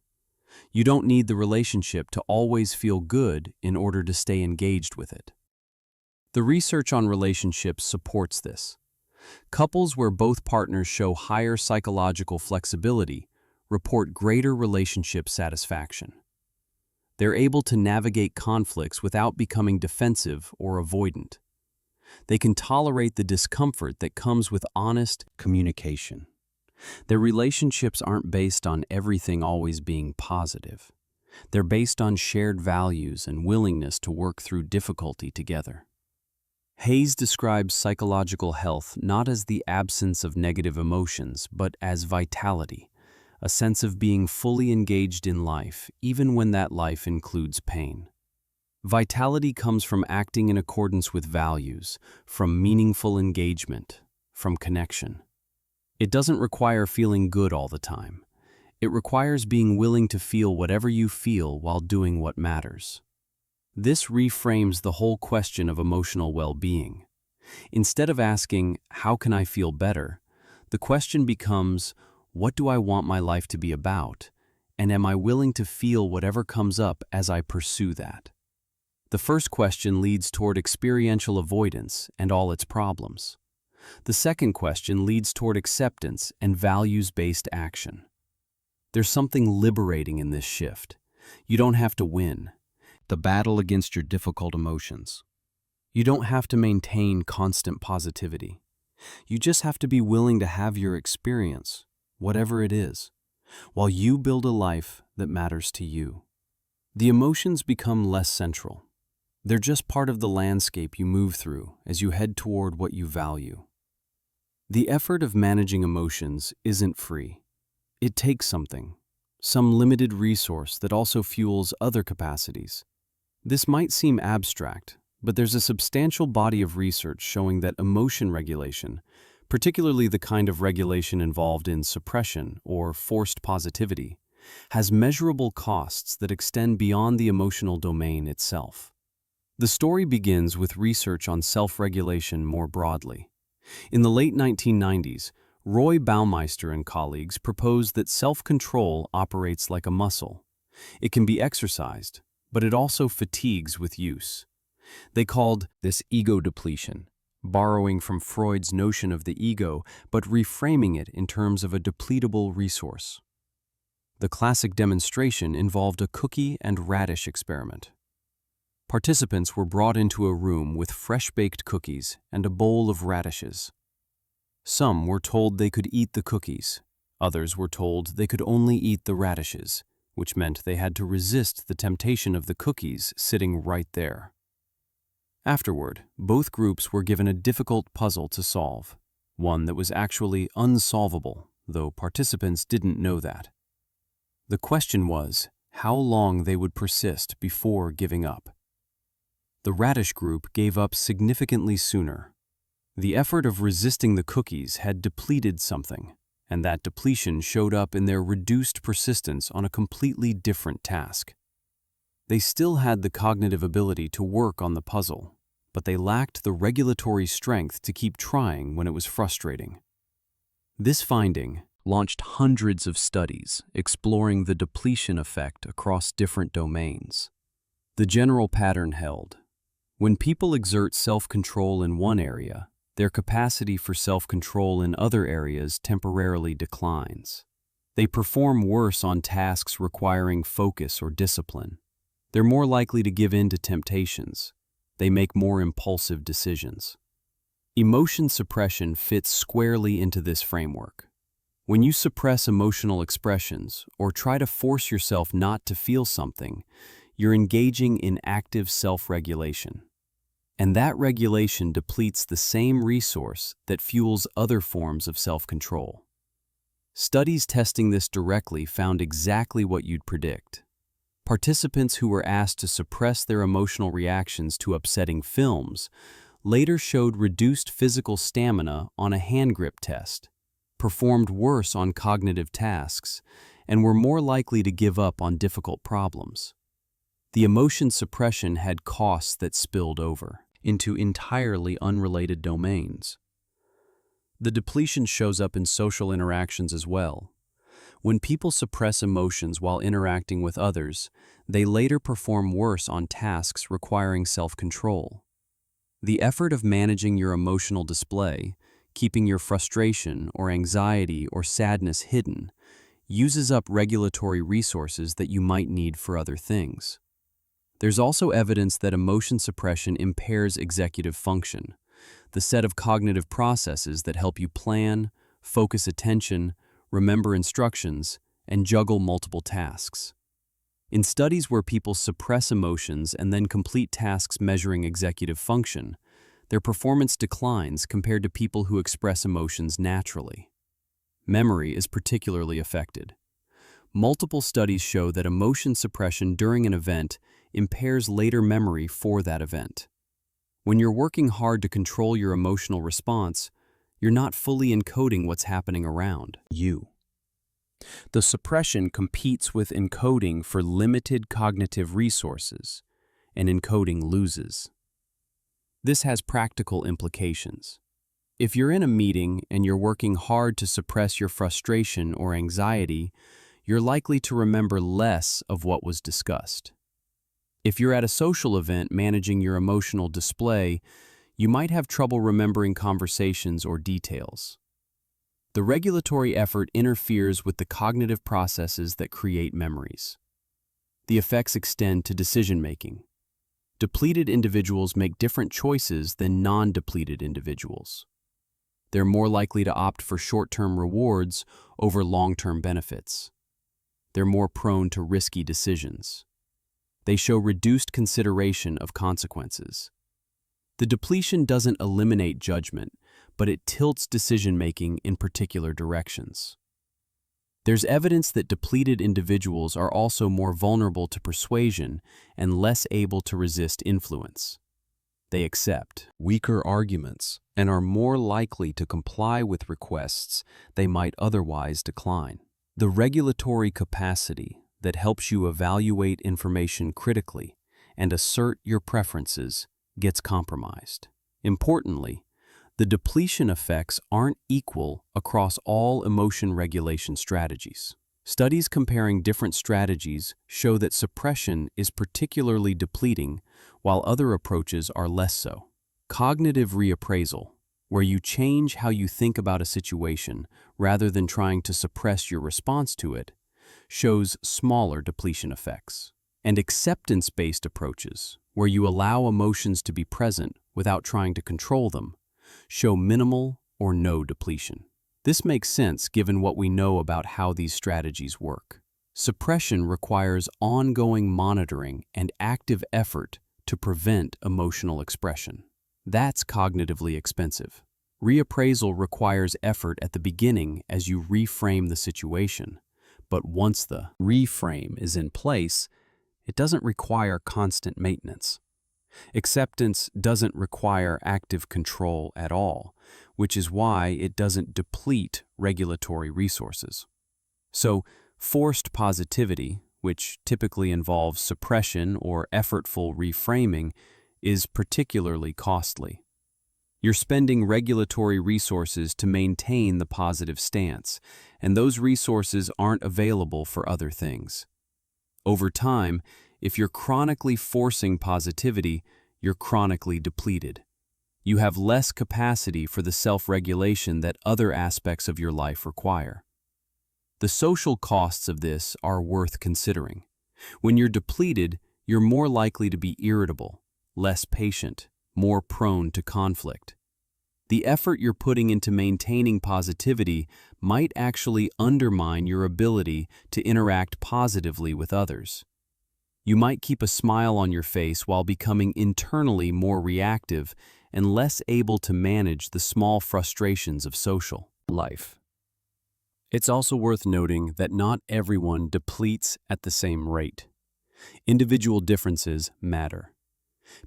You don't need the relationship to always feel good in order to stay engaged with it. The research on relationships supports this. Couples where both partners show higher psychological flexibility report greater relationship satisfaction. They're able to navigate conflicts without becoming defensive or avoidant. They can tolerate the discomfort that comes with honest communication. Their relationships aren't based on everything always being positive. They're based on shared values and willingness to work through difficulty together. Hayes describes psychological health not as the absence of negative emotions, but as vitality, a sense of being fully engaged in life, even when that life includes pain. Vitality comes from acting in accordance with values, from meaningful engagement, from connection. It doesn't require feeling good all the time. It requires being willing to feel whatever you feel while doing what matters. This reframes the whole question of emotional well-being. Instead of asking, "How can I feel better?" the question becomes, "What do I want my life to be about? And am I willing to feel whatever comes up as I pursue that?" The first question leads toward experiential avoidance and all its problems. The second question leads toward acceptance and values-based action. There's something liberating in this shift. You don't have to win the battle against your difficult emotions. You don't have to maintain constant positivity. You just have to be willing to have your experience, whatever it is, while you build a life that matters to you. The emotions become less central. They're just part of the landscape you move through as you head toward what you value. The effort of managing emotions isn't free. It takes something some limited resource that also fuels other capacities. This might seem abstract, but there's a substantial body of research showing that emotion regulation, particularly the kind of regulation involved in suppression or forced positivity, has measurable costs that extend beyond the emotional domain itself. The story begins with research on self-regulation more broadly. In the late 1990s, Roy Baumeister and colleagues proposed that self-control operates like a muscle. It can be exercised, but it also fatigues with use. They called this ego depletion, borrowing from Freud's notion of the ego, but reframing it in terms of a depletable resource. The classic demonstration involved a cookie and radish experiment. Participants were brought into a room with fresh-baked cookies and a bowl of radishes. Some were told they could eat the cookies. Others were told they could only eat the radishes, which meant they had to resist the temptation of the cookies sitting right there. Afterward, both groups were given a difficult puzzle to solve, one that was actually unsolvable, though participants didn't know that. The question was how long they would persist before giving up. The radish group gave up significantly sooner. The effort of resisting the cookies had depleted something, and that depletion showed up in their reduced persistence on a completely different task. They still had the cognitive ability to work on the puzzle, but they lacked the regulatory strength to keep trying when it was frustrating. This finding launched hundreds of studies exploring the depletion effect across different domains. The general pattern held. When people exert self-control in one area, their capacity for self-control in other areas temporarily declines. They perform worse on tasks requiring focus or discipline. They're more likely to give in to temptations. They make more impulsive decisions. Emotion suppression fits squarely into this framework. When you suppress emotional expressions or try to force yourself not to feel something, you're engaging in active self-regulation. And that regulation depletes the same resource that fuels other forms of self-control. Studies testing this directly found exactly what you'd predict. Participants who were asked to suppress their emotional reactions to upsetting films later showed reduced physical stamina on a hand grip test, performed worse on cognitive tasks, and were more likely to give up on difficult problems. The emotion suppression had costs that spilled over into entirely unrelated domains. The depletion shows up in social interactions as well. When people suppress emotions while interacting with others, they later perform worse on tasks requiring self-control. The effort of managing your emotional display, keeping your frustration or anxiety or sadness hidden, uses up regulatory resources that you might need for other things. There's also evidence that emotion suppression impairs executive function, the set of cognitive processes that help you plan, focus attention, remember instructions, and juggle multiple tasks. In studies where people suppress emotions and then complete tasks measuring executive function, their performance declines compared to people who express emotions naturally. Memory is particularly affected. Multiple studies show that emotion suppression during an event impairs later memory for that event. When you're working hard to control your emotional response, you're not fully encoding what's happening around you. The suppression competes with encoding for limited cognitive resources, and encoding loses. This has practical implications. If you're in a meeting and you're working hard to suppress your frustration or anxiety, you're likely to remember less of what was discussed. If you're at a social event managing your emotional display, you might have trouble remembering conversations or details. The regulatory effort interferes with the cognitive processes that create memories. The effects extend to decision-making. Depleted individuals make different choices than non-depleted individuals. They're more likely to opt for short-term rewards over long-term benefits. They're more prone to risky decisions. They show reduced consideration of consequences. The depletion doesn't eliminate judgment, but it tilts decision-making in particular directions. There's evidence that depleted individuals are also more vulnerable to persuasion and less able to resist influence. They accept weaker arguments and are more likely to comply with requests they might otherwise decline. The regulatory capacity that helps you evaluate information critically and assert your preferences gets compromised. Importantly, the depletion effects aren't equal across all emotion regulation strategies. Studies comparing different strategies show that suppression is particularly depleting, while other approaches are less so. Cognitive reappraisal, where you change how you think about a situation rather than trying to suppress your response to it, shows smaller depletion effects. And acceptance-based approaches, where you allow emotions to be present without trying to control them, show minimal or no depletion. This makes sense given what we know about how these strategies work. Suppression requires ongoing monitoring and active effort to prevent emotional expression. That's cognitively expensive. Reappraisal requires effort at the beginning as you reframe the situation, but once the reframe is in place, it doesn't require constant maintenance. Acceptance doesn't require active control at all, which is why it doesn't deplete regulatory resources. So, forced positivity, which typically involves suppression or effortful reframing, is particularly costly. You're spending regulatory resources to maintain the positive stance, and those resources aren't available for other things. Over time, if you're chronically forcing positivity, you're chronically depleted. You have less capacity for the self-regulation that other aspects of your life require. The social costs of this are worth considering. When you're depleted, you're more likely to be irritable, less patient, more prone to conflict. The effort you're putting into maintaining positivity might actually undermine your ability to interact positively with others. You might keep a smile on your face while becoming internally more reactive and less able to manage the small frustrations of social life. It's also worth noting that not everyone depletes at the same rate. Individual differences matter.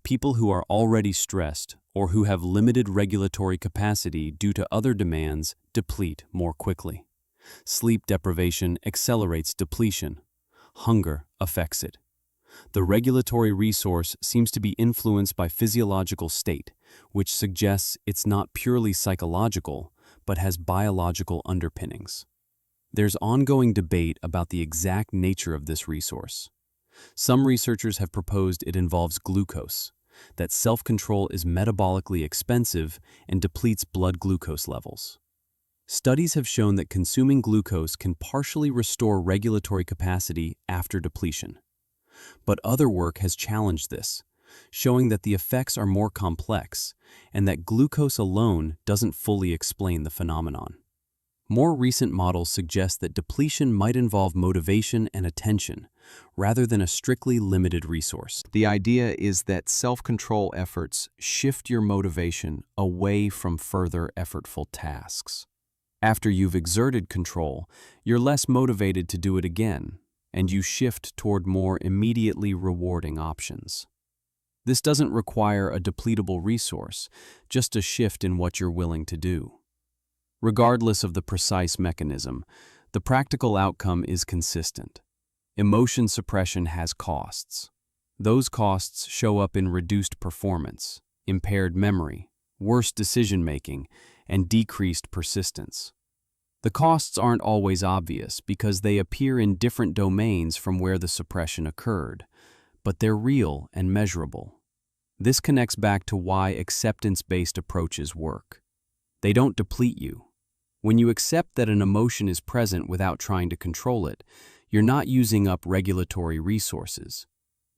People who are already stressed or who have limited regulatory capacity due to other demands deplete more quickly. Sleep deprivation accelerates depletion. Hunger affects it. The regulatory resource seems to be influenced by physiological state, which suggests it's not purely psychological, but has biological underpinnings. There's ongoing debate about the exact nature of this resource. Some researchers have proposed it involves glucose, that self-control is metabolically expensive and depletes blood glucose levels. Studies have shown that consuming glucose can partially restore regulatory capacity after depletion. But other work has challenged this, showing that the effects are more complex and that glucose alone doesn't fully explain the phenomenon. More recent models suggest that depletion might involve motivation and attention, rather than a strictly limited resource. The idea is that self-control efforts shift your motivation away from further effortful tasks. After you've exerted control, you're less motivated to do it again, and you shift toward more immediately rewarding options. This doesn't require a depletable resource, just a shift in what you're willing to do. Regardless of the precise mechanism, the practical outcome is consistent. Emotion suppression has costs. Those costs show up in reduced performance, impaired memory, worse decision-making, and decreased persistence. The costs aren't always obvious because they appear in different domains from where the suppression occurred, but they're real and measurable. This connects back to why acceptance-based approaches work. They don't deplete you. When you accept that an emotion is present without trying to control it, you're not using up regulatory resources.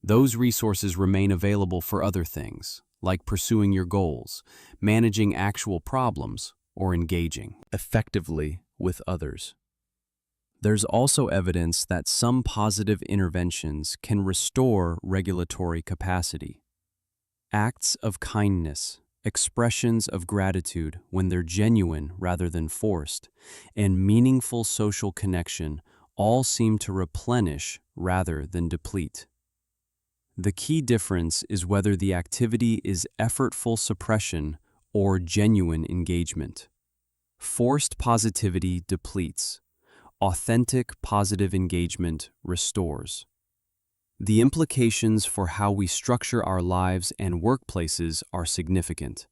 Those resources remain available for other things, like pursuing your goals, managing actual problems, or engaging effectively with others. There's also evidence that some positive interventions can restore regulatory capacity. Acts of kindness, expressions of gratitude when they're genuine rather than forced, and meaningful social connection all seem to replenish rather than deplete. The key difference is whether the activity is effortful suppression or genuine engagement. Forced positivity depletes. Authentic positive engagement restores. The implications for how we structure our lives and workplaces are significant.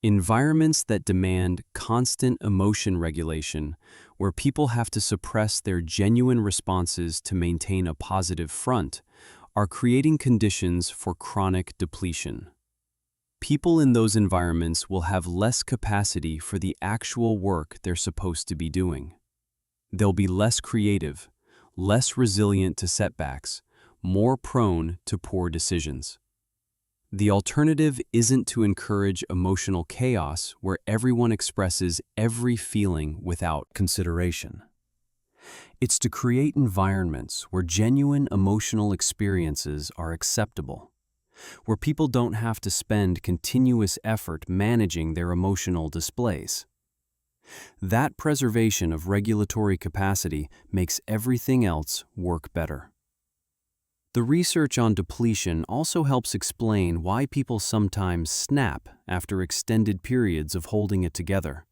Environments that demand constant emotion regulation, where people have to suppress their genuine responses to maintain a positive front, are creating conditions for chronic depletion. People in those environments will have less capacity for the actual work they're supposed to be doing. They'll be less creative, less resilient to setbacks, more prone to poor decisions. The alternative isn't to encourage emotional chaos where everyone expresses every feeling without consideration. It's to create environments where genuine emotional experiences are acceptable, where people don't have to spend continuous effort managing their emotional displays. That preservation of regulatory capacity makes everything else work better. The research on depletion also helps explain why people sometimes snap after extended periods of holding it together.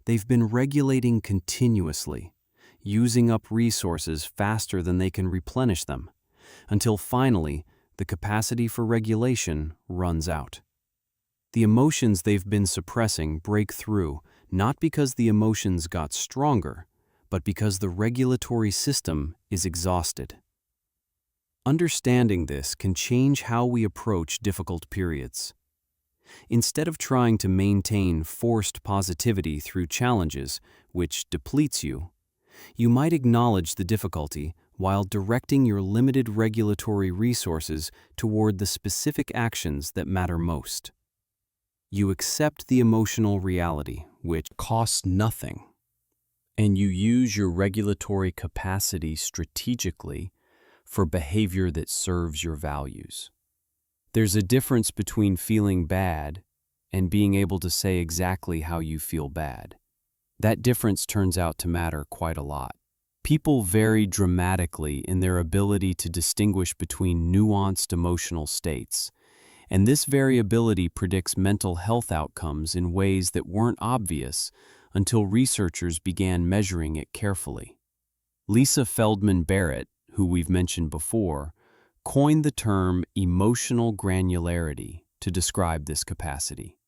They've been regulating continuously, using up resources faster than they can replenish them, until finally the capacity for regulation runs out. The emotions they've been suppressing break through, not because the emotions got stronger, but because the regulatory system is exhausted. Understanding this can change how we approach difficult periods. Instead of trying to maintain forced positivity through challenges, which depletes you, you might acknowledge the difficulty while directing your limited regulatory resources toward the specific actions that matter most. You accept the emotional reality, which costs nothing, and you use your regulatory capacity strategically for behavior that serves your values. There's a difference between feeling bad and being able to say exactly how you feel bad. That difference turns out to matter quite a lot. People vary dramatically in their ability to distinguish between nuanced emotional states, and this variability predicts mental health outcomes in ways that weren't obvious until researchers began measuring it carefully. Lisa Feldman Barrett, who we've mentioned before, coined the term emotional granularity to describe this capacity.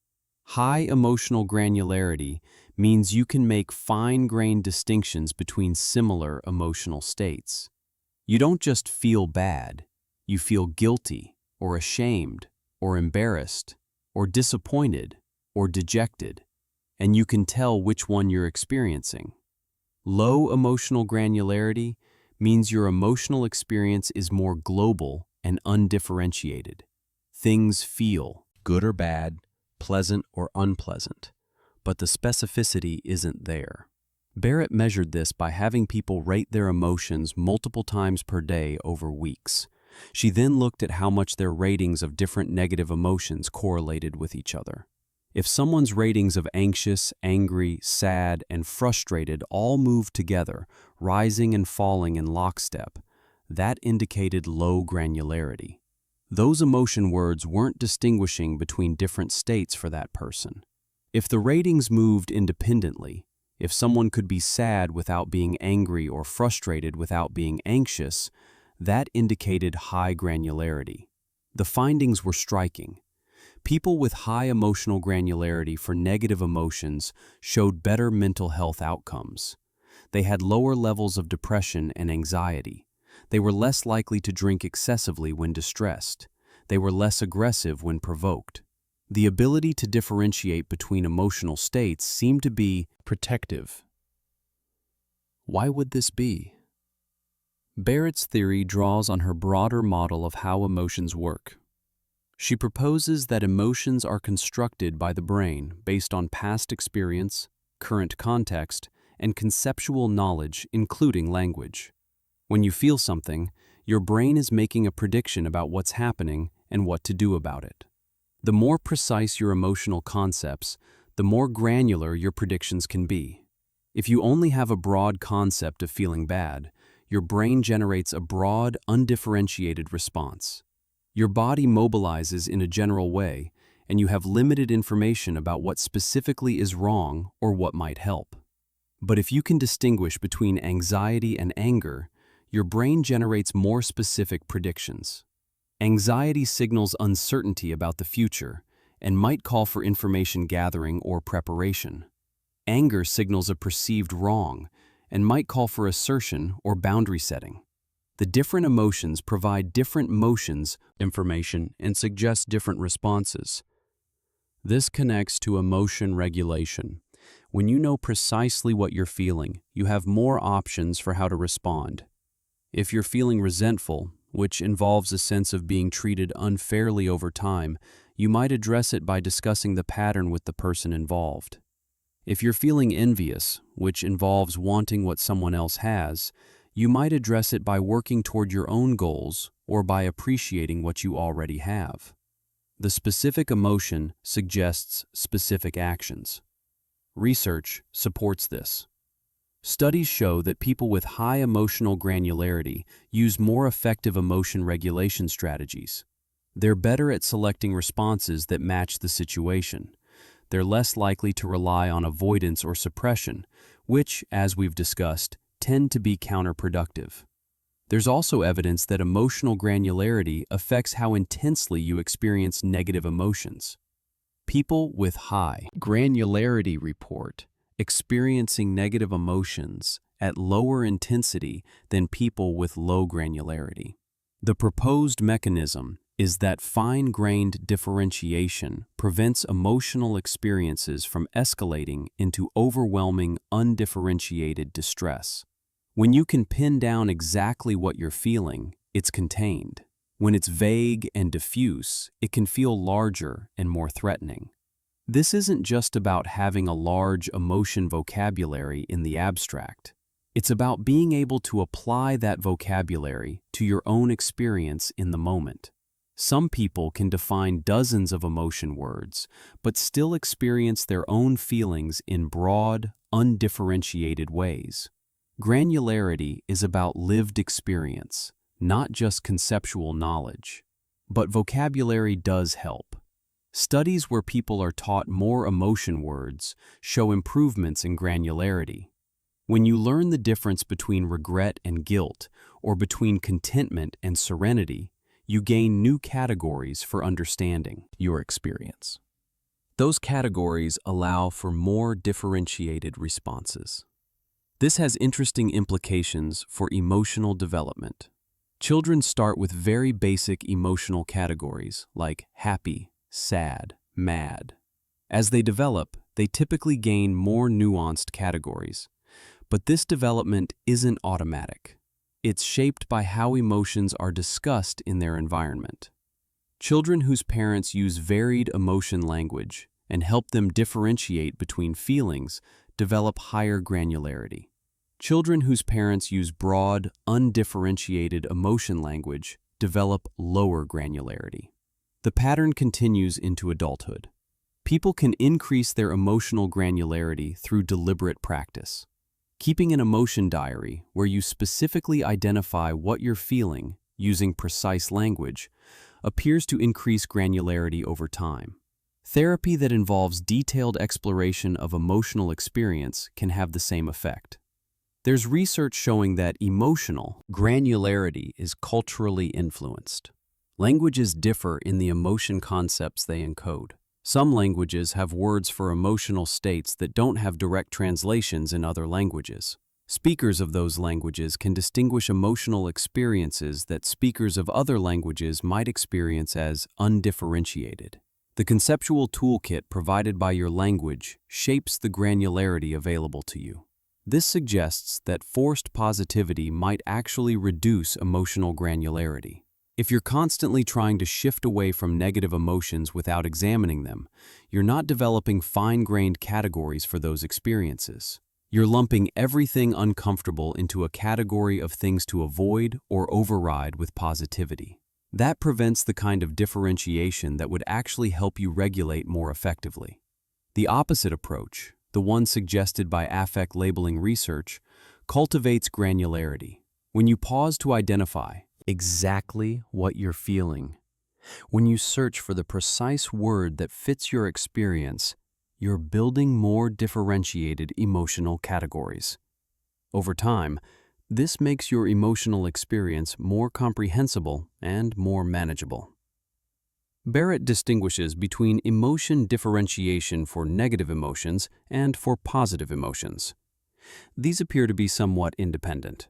High emotional granularity means you can make fine-grained distinctions between similar emotional states. You don't just feel bad, you feel guilty or ashamed or embarrassed or disappointed or dejected, and you can tell which one you're experiencing. Low emotional granularity means your emotional experience is more global and undifferentiated. Things feel good or bad, pleasant or unpleasant, but the specificity isn't there. Barrett measured this by having people rate their emotions multiple times per day over weeks. She then looked at how much their ratings of different negative emotions correlated with each other. If someone's ratings of anxious, angry, sad, and frustrated all moved together, rising and falling in lockstep, that indicated low granularity. Those emotion words weren't distinguishing between different states for that person. If the ratings moved independently, if someone could be sad without being angry or frustrated without being anxious, that indicated high granularity. The findings were striking. People with high emotional granularity for negative emotions showed better mental health outcomes. They had lower levels of depression and anxiety. They were less likely to drink excessively when distressed. They were less aggressive when provoked. The ability to differentiate between emotional states seemed to be protective. Why would this be? Barrett's theory draws on her broader model of how emotions work. She proposes that emotions are constructed by the brain based on past experience, current context, and conceptual knowledge, including language. When you feel something, your brain is making a prediction about what's happening and what to do about it. The more precise your emotional concepts, the more granular your predictions can be. If you only have a broad concept of feeling bad, your brain generates a broad, undifferentiated response. Your body mobilizes in a general way, and you have limited information about what specifically is wrong or what might help. But if you can distinguish between anxiety and anger, your brain generates more specific predictions. Anxiety signals uncertainty about the future and might call for information gathering or preparation. Anger signals a perceived wrong and might call for assertion or boundary setting. The different emotions provide different motions, information, and suggest different responses. This connects to emotion regulation. When you know precisely what you're feeling, you have more options for how to respond. If you're feeling resentful, which involves a sense of being treated unfairly over time, you might address it by discussing the pattern with the person involved. If you're feeling envious, which involves wanting what someone else has, you might address it by working toward your own goals or by appreciating what you already have. The specific emotion suggests specific actions. Research supports this. Studies show that people with high emotional granularity use more effective emotion regulation strategies. They're better at selecting responses that match the situation. They're less likely to rely on avoidance or suppression, which, as we've discussed, tend to be counterproductive. There's also evidence that emotional granularity affects how intensely you experience negative emotions. People with high granularity report experiencing negative emotions at lower intensity than people with low granularity. The proposed mechanism is that fine-grained differentiation prevents emotional experiences from escalating into overwhelming, undifferentiated distress. When you can pin down exactly what you're feeling, it's contained. When it's vague and diffuse, it can feel larger and more threatening. This isn't just about having a large emotion vocabulary in the abstract. It's about being able to apply that vocabulary to your own experience in the moment. Some people can define dozens of emotion words, but still experience their own feelings in broad, undifferentiated ways. Granularity is about lived experience, not just conceptual knowledge. But vocabulary does help. Studies where people are taught more emotion words show improvements in granularity. When you learn the difference between regret and guilt, or between contentment and serenity, you gain new categories for understanding your experience. Those categories allow for more differentiated responses. This has interesting implications for emotional development. Children start with very basic emotional categories like happy, sad, mad. As they develop, they typically gain more nuanced categories. But this development isn't automatic. It's shaped by how emotions are discussed in their environment. Children whose parents use varied emotion language and help them differentiate between feelings develop higher granularity. Children whose parents use broad, undifferentiated emotion language develop lower granularity. The pattern continues into adulthood. People can increase their emotional granularity through deliberate practice. Keeping an emotion diary where you specifically identify what you're feeling using precise language appears to increase granularity over time. Therapy that involves detailed exploration of emotional experience can have the same effect. There's research showing that emotional granularity is culturally influenced. Languages differ in the emotion concepts they encode. Some languages have words for emotional states that don't have direct translations in other languages. Speakers of those languages can distinguish emotional experiences that speakers of other languages might experience as undifferentiated. The conceptual toolkit provided by your language shapes the granularity available to you. This suggests that forced positivity might actually reduce emotional granularity. If you're constantly trying to shift away from negative emotions without examining them, you're not developing fine-grained categories for those experiences. You're lumping everything uncomfortable into a category of things to avoid or override with positivity. That prevents the kind of differentiation that would actually help you regulate more effectively. The opposite approach, the one suggested by affect labeling research, cultivates granularity. When you pause to identify exactly what you're feeling, when you search for the precise word that fits your experience, you're building more differentiated emotional categories. Over time, this makes your emotional experience more comprehensible and more manageable. Barrett distinguishes between emotion differentiation for negative emotions and for positive emotions. These appear to be somewhat independent.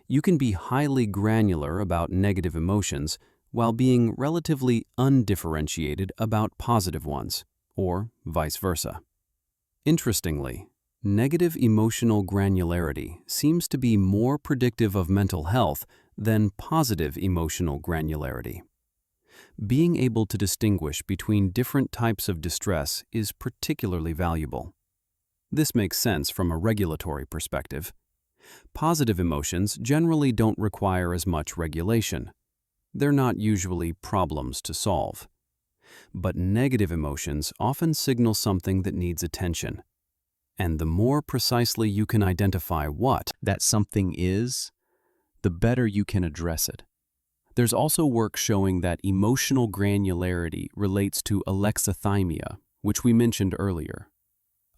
You can be highly granular about negative emotions while being relatively undifferentiated about positive ones, or vice versa. Interestingly, negative emotional granularity seems to be more predictive of mental health than positive emotional granularity. Being able to distinguish between different types of distress is particularly valuable. This makes sense from a regulatory perspective. Positive emotions generally don't require as much regulation. They're not usually problems to solve. But negative emotions often signal something that needs attention. And the more precisely you can identify what that something is, the better you can address it. There's also work showing that emotional granularity relates to alexithymia, which we mentioned earlier.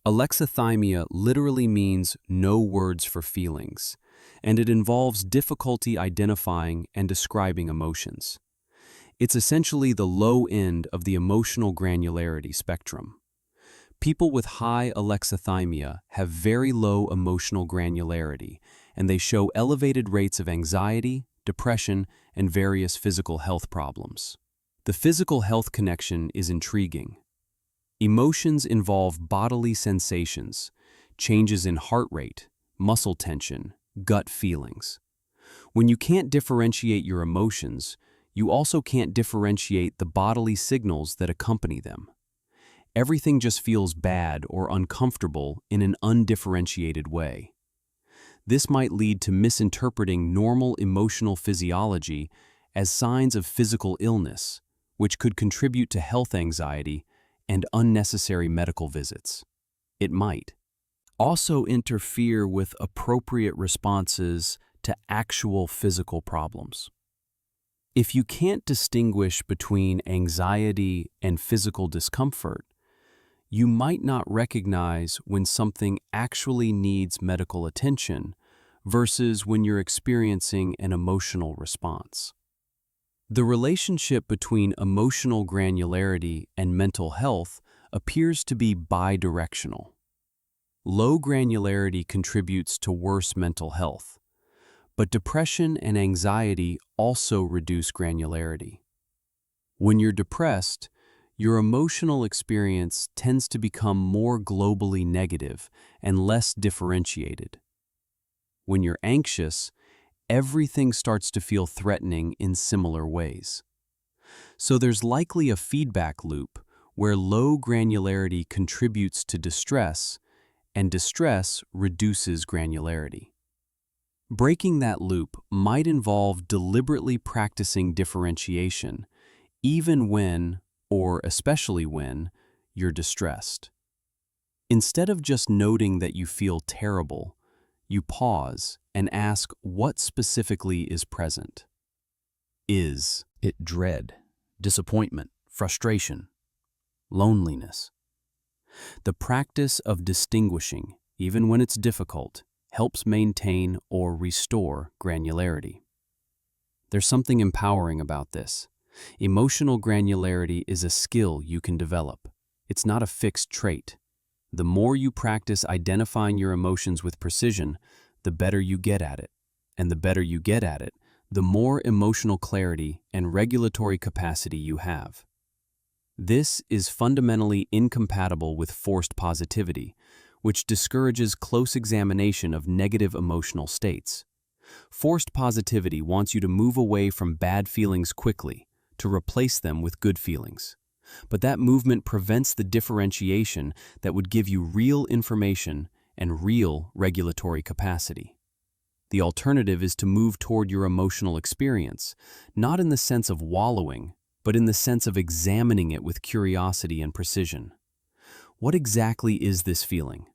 Alexithymia literally means no words for feelings, and it involves difficulty identifying and describing emotions. It's essentially the low end of the emotional granularity spectrum. People with high alexithymia have very low emotional granularity, and they show elevated rates of anxiety, depression, and various physical health problems. The physical health connection is intriguing. Emotions involve bodily sensations, changes in heart rate, muscle tension, gut feelings. When you can't differentiate your emotions, you also can't differentiate the bodily signals that accompany them. Everything just feels bad or uncomfortable in an undifferentiated way. This might lead to misinterpreting normal emotional physiology as signs of physical illness, which could contribute to health anxiety and unnecessary medical visits. It might also interfere with appropriate responses to actual physical problems. If you can't distinguish between anxiety and physical discomfort, you might not recognize when something actually needs medical attention versus when you're experiencing an emotional response. The relationship between emotional granularity and mental health appears to be bidirectional. Low granularity contributes to worse mental health, but depression and anxiety also reduce granularity. When you're depressed, your emotional experience tends to become more globally negative and less differentiated. When you're anxious, everything starts to feel threatening in similar ways. So there's likely a feedback loop where low granularity contributes to distress and distress reduces granularity. Breaking that loop might involve deliberately practicing differentiation, even when, or especially when, you're distressed. Instead of just noting that you feel terrible, you pause and ask what specifically is present. Is it dread, disappointment, frustration, loneliness? The practice of distinguishing, even when it's difficult, helps maintain or restore granularity. There's something empowering about this. Emotional granularity is a skill you can develop. It's not a fixed trait. The more you practice identifying your emotions with precision, the better you get at it. And the better you get at it, the more emotional clarity and regulatory capacity you have. This is fundamentally incompatible with forced positivity, which discourages close examination of negative emotional states. Forced positivity wants you to move away from bad feelings quickly, to replace them with good feelings. But that movement prevents the differentiation that would give you real information and real regulatory capacity. The alternative is to move toward your emotional experience, not in the sense of wallowing, but in the sense of examining it with curiosity and precision. What exactly is this feeling?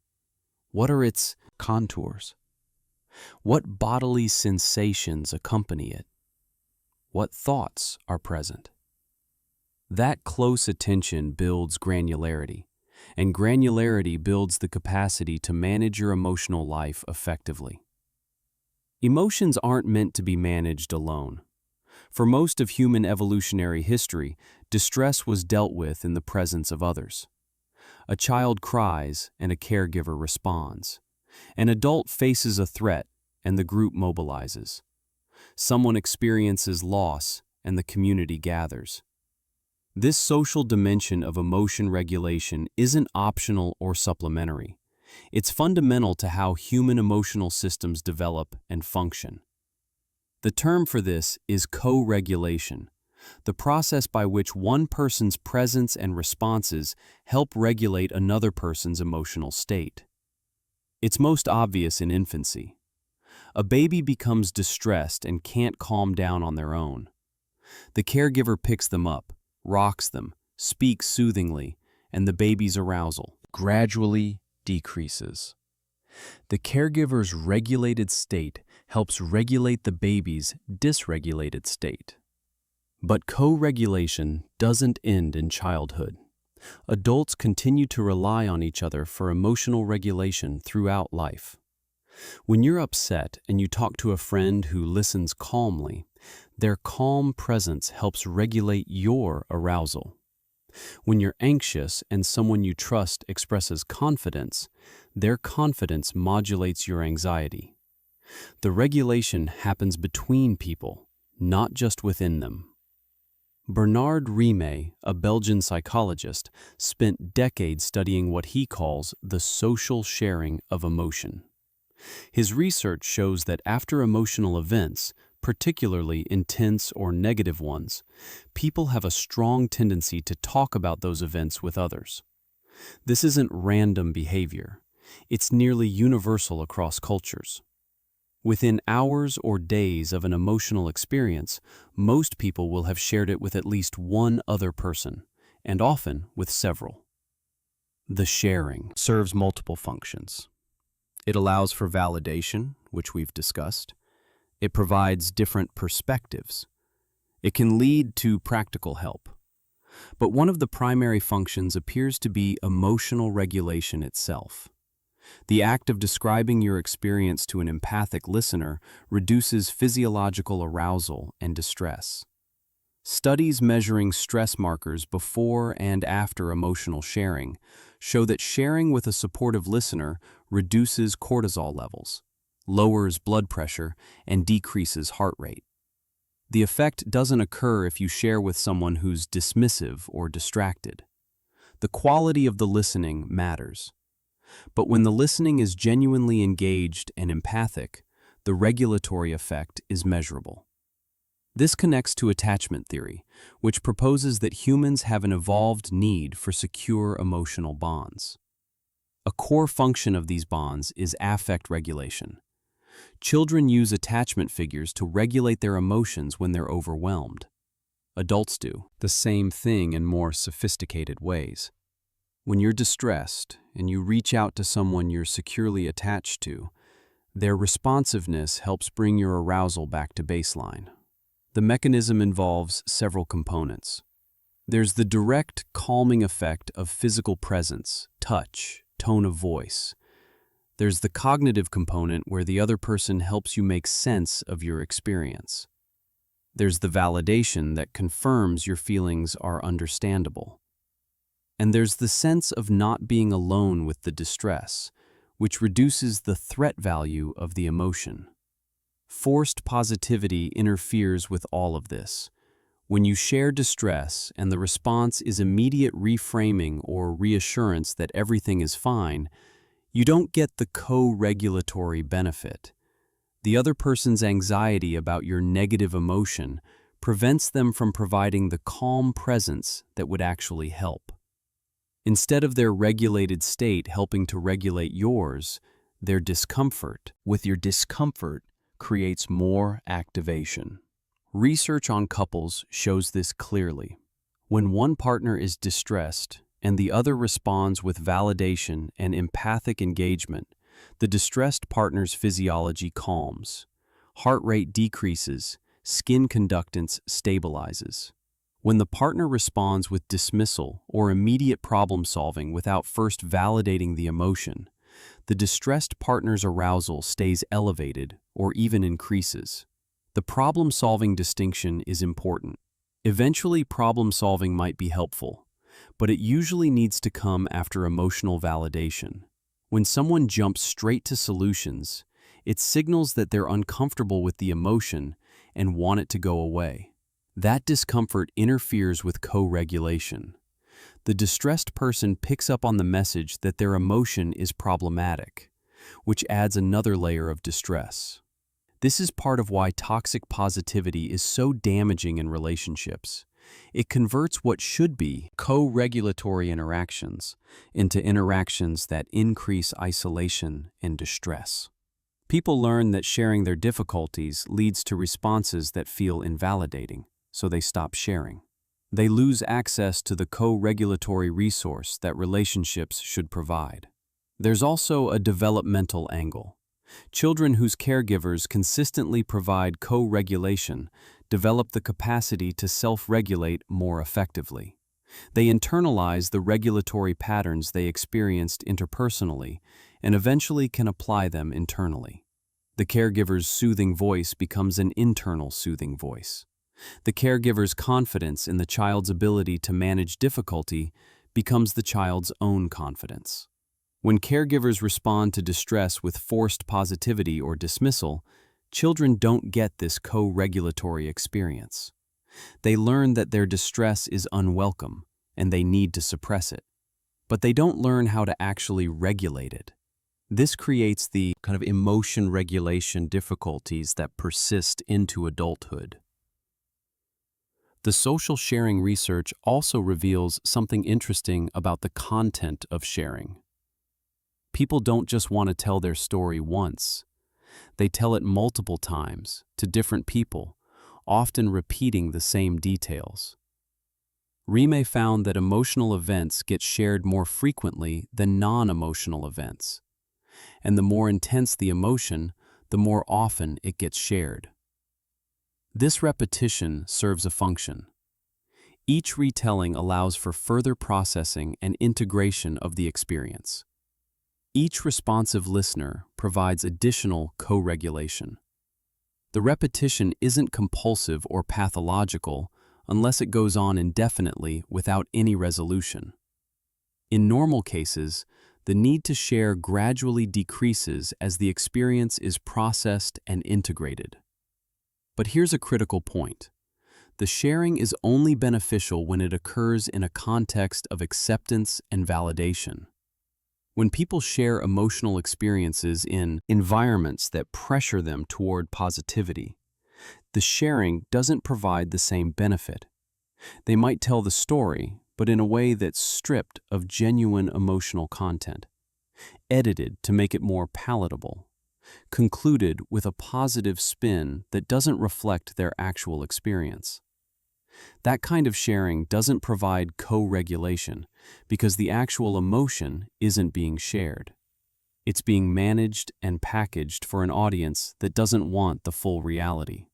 What are its contours? What bodily sensations accompany it? What thoughts are present? That close attention builds granularity, and granularity builds the capacity to manage your emotional life effectively. Emotions aren't meant to be managed alone. For most of human evolutionary history, distress was dealt with in the presence of others. A child cries and a caregiver responds. An adult faces a threat and the group mobilizes. Someone experiences loss and the community gathers. This social dimension of emotion regulation isn't optional or supplementary. It's fundamental to how human emotional systems develop and function. The term for this is co-regulation, the process by which one person's presence and responses help regulate another person's emotional state. It's most obvious in infancy. A baby becomes distressed and can't calm down on their own. The caregiver picks them up, rocks them, speaks soothingly, and the baby's arousal gradually decreases. The caregiver's regulated state helps regulate the baby's dysregulated state. But co-regulation doesn't end in childhood. Adults continue to rely on each other for emotional regulation throughout life. When you're upset and you talk to a friend who listens calmly, their calm presence helps regulate your arousal. When you're anxious and someone you trust expresses confidence, their confidence modulates your anxiety. The regulation happens between people, not just within them. Bernard Reframe, a Belgian psychologist, spent decades studying what he calls the social sharing of emotion. His research shows that after emotional events, particularly intense or negative ones, people have a strong tendency to talk about those events with others. This isn't random behavior. It's nearly universal across cultures. Within hours or days of an emotional experience, most people will have shared it with at least one other person, and often with several. The sharing serves multiple functions. It allows for validation, which we've discussed. It provides different perspectives. It can lead to practical help. But one of the primary functions appears to be emotional regulation itself. The act of describing your experience to an empathic listener reduces physiological arousal and distress. Studies measuring stress markers before and after emotional sharing show that sharing with a supportive listener reduces cortisol levels, lowers blood pressure, and decreases heart rate. The effect doesn't occur if you share with someone who's dismissive or distracted. The quality of the listening matters. But when the listening is genuinely engaged and empathic, the regulatory effect is measurable. This connects to attachment theory, which proposes that humans have an evolved need for secure emotional bonds. A core function of these bonds is affect regulation. Children use attachment figures to regulate their emotions when they're overwhelmed. Adults do the same thing in more sophisticated ways. When you're distressed and you reach out to someone you're securely attached to, their responsiveness helps bring your arousal back to baseline. The mechanism involves several components. There's the direct calming effect of physical presence, touch, tone of voice. There's the cognitive component where the other person helps you make sense of your experience. There's the validation that confirms your feelings are understandable. And there's the sense of not being alone with the distress, which reduces the threat value of the emotion. Forced positivity interferes with all of this. When you share distress and the response is immediate reframing or reassurance that everything is fine, you don't get the co-regulatory benefit. The other person's anxiety about your negative emotion prevents them from providing the calm presence that would actually help. Instead of their regulated state helping to regulate yours, their discomfort. With your discomfort creates more activation. Research on couples shows this clearly. When one partner is distressed and the other responds with validation and empathic engagement, the distressed partner's physiology calms, heart rate decreases, skin conductance stabilizes. When the partner responds with dismissal or immediate problem solving without first validating the emotion, the distressed partner's arousal stays elevated or even increases. The problem-solving distinction is important. Eventually, problem-solving might be helpful, but it usually needs to come after emotional validation. When someone jumps straight to solutions, it signals that they're uncomfortable with the emotion and want it to go away. That discomfort interferes with co-regulation. The distressed person picks up on the message that their emotion is problematic, which adds another layer of distress. This is part of why toxic positivity is so damaging in relationships. It converts what should be co-regulatory interactions into interactions that increase isolation and distress. People learn that sharing their difficulties leads to responses that feel invalidating, so they stop sharing. They lose access to the co-regulatory resource that relationships should provide. There's also a developmental angle. Children whose caregivers consistently provide co-regulation develop the capacity to self-regulate more effectively. They internalize the regulatory patterns they experienced interpersonally and eventually can apply them internally. The caregiver's soothing voice becomes an internal soothing voice. The caregiver's confidence in the child's ability to manage difficulty becomes the child's own confidence. When caregivers respond to distress with forced positivity or dismissal, children don't get this co-regulatory experience. They learn that their distress is unwelcome and they need to suppress it, but they don't learn how to actually regulate it. This creates the kind of emotion regulation difficulties that persist into adulthood. The social sharing research also reveals something interesting about the content of sharing. People don't just want to tell their story once. They tell it multiple times to different people, often repeating the same details. Reframe found that emotional events get shared more frequently than non-emotional events. And the more intense the emotion, the more often it gets shared. This repetition serves a function. Each retelling allows for further processing and integration of the experience. Each responsive listener provides additional co-regulation. The repetition isn't compulsive or pathological unless it goes on indefinitely without any resolution. In normal cases, the need to share gradually decreases as the experience is processed and integrated. But here's a critical point. The sharing is only beneficial when it occurs in a context of acceptance and validation. When people share emotional experiences in environments that pressure them toward positivity, the sharing doesn't provide the same benefit. They might tell the story, but in a way that's stripped of genuine emotional content, edited to make it more palatable, concluded with a positive spin that doesn't reflect their actual experience. That kind of sharing doesn't provide co-regulation because the actual emotion isn't being shared. It's being managed and packaged for an audience that doesn't want the full reality.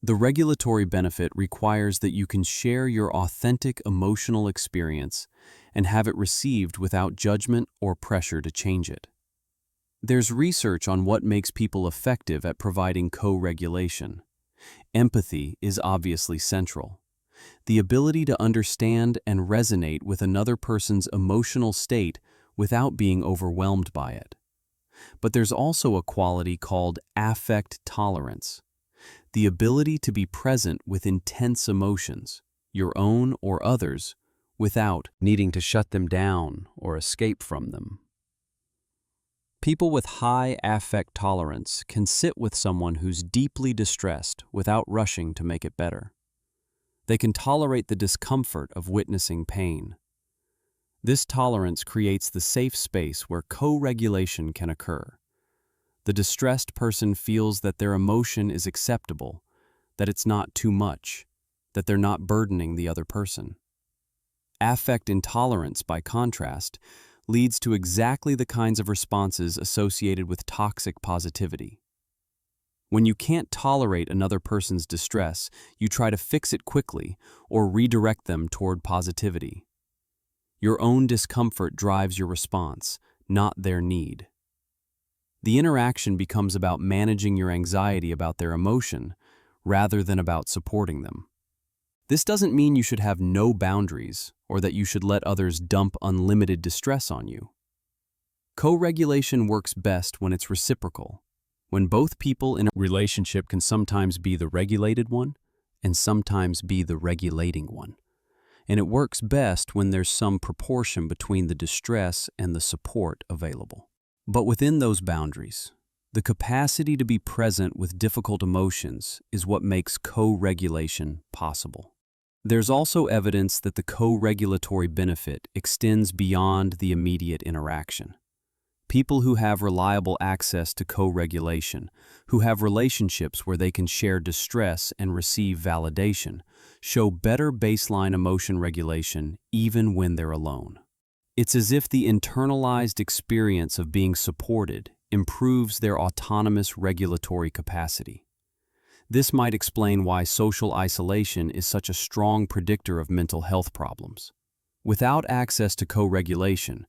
The regulatory benefit requires that you can share your authentic emotional experience and have it received without judgment or pressure to change it. There's research on what makes people effective at providing co-regulation. Empathy is obviously central. The ability to understand and resonate with another person's emotional state without being overwhelmed by it. But there's also a quality called affect tolerance. The ability to be present with intense emotions, your own or others, without needing to shut them down or escape from them. People with high affect tolerance can sit with someone who's deeply distressed without rushing to make it better. They can tolerate the discomfort of witnessing pain. This tolerance creates the safe space where co-regulation can occur. The distressed person feels that their emotion is acceptable, that it's not too much, that they're not burdening the other person. Affect intolerance, by contrast, leads to exactly the kinds of responses associated with toxic positivity. When you can't tolerate another person's distress, you try to fix it quickly or redirect them toward positivity. Your own discomfort drives your response, not their need. The interaction becomes about managing your anxiety about their emotion rather than about supporting them. This doesn't mean you should have no boundaries or that you should let others dump unlimited distress on you. Co-regulation works best when it's reciprocal, when both people in a relationship can sometimes be the regulated one and sometimes be the regulating one. And it works best when there's some proportion between the distress and the support available. But within those boundaries, the capacity to be present with difficult emotions is what makes co-regulation possible. There's also evidence that the co-regulatory benefit extends beyond the immediate interaction. People who have reliable access to co-regulation, who have relationships where they can share distress and receive validation, show better baseline emotion regulation even when they're alone. It's as if the internalized experience of being supported improves their autonomous regulatory capacity. This might explain why social isolation is such a strong predictor of mental health problems. Without access to co-regulation,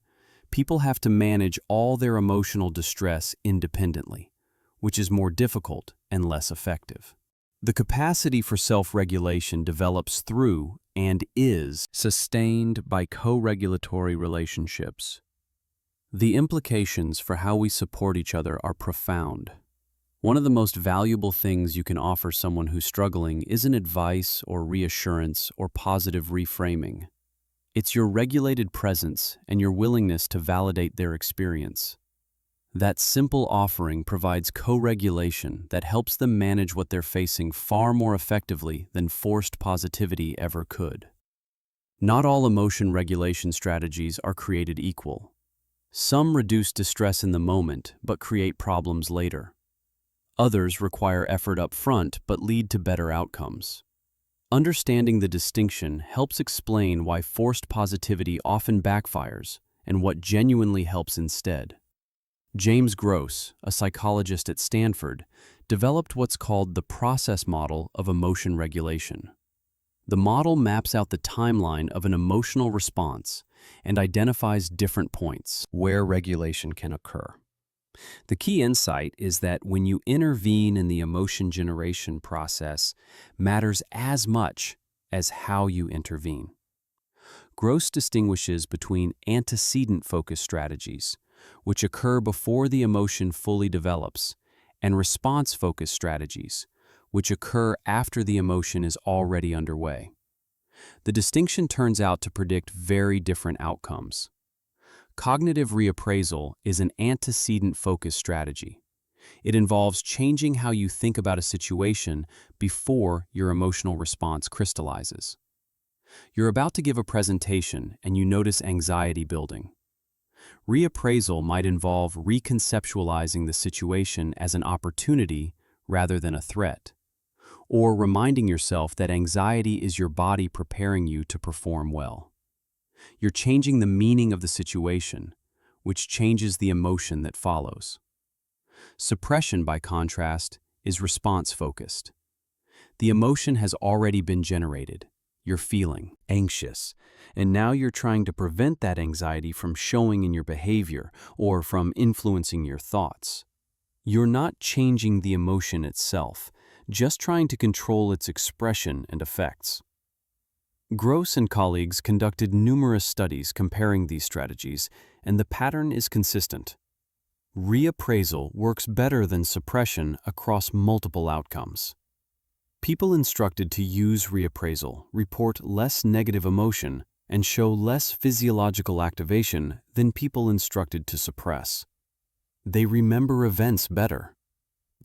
people have to manage all their emotional distress independently, which is more difficult and less effective. The capacity for self-regulation develops through and is sustained by co-regulatory relationships. The implications for how we support each other are profound. One of the most valuable things you can offer someone who's struggling isn't advice or reassurance or positive reframing. It's your regulated presence and your willingness to validate their experience. That simple offering provides co-regulation that helps them manage what they're facing far more effectively than forced positivity ever could. Not all emotion regulation strategies are created equal. Some reduce distress in the moment but create problems later. Others require effort up front but lead to better outcomes. Understanding the distinction helps explain why forced positivity often backfires and what genuinely helps instead. James Gross, a psychologist at Stanford, developed what's called the process model of emotion regulation. The model maps out the timeline of an emotional response and identifies different points where regulation can occur. The key insight is that when you intervene in the emotion generation process matters as much as how you intervene. Gross distinguishes between antecedent-focused strategies, which occur before the emotion fully develops, and response-focused strategies, which occur after the emotion is already underway. The distinction turns out to predict very different outcomes. Cognitive reappraisal is an antecedent-focused strategy. It involves changing how you think about a situation before your emotional response crystallizes. You're about to give a presentation and you notice anxiety building. Reappraisal might involve reconceptualizing the situation as an opportunity rather than a threat, or reminding yourself that anxiety is your body preparing you to perform well. You're changing the meaning of the situation, which changes the emotion that follows. Suppression, by contrast, is response-focused. The emotion has already been generated. You're feeling anxious, and now you're trying to prevent that anxiety from showing in your behavior or from influencing your thoughts. You're not changing the emotion itself, just trying to control its expression and effects. Gross and colleagues conducted numerous studies comparing these strategies, and the pattern is consistent. Reappraisal works better than suppression across multiple outcomes. People instructed to use reappraisal report less negative emotion and show less physiological activation than people instructed to suppress. They remember events better.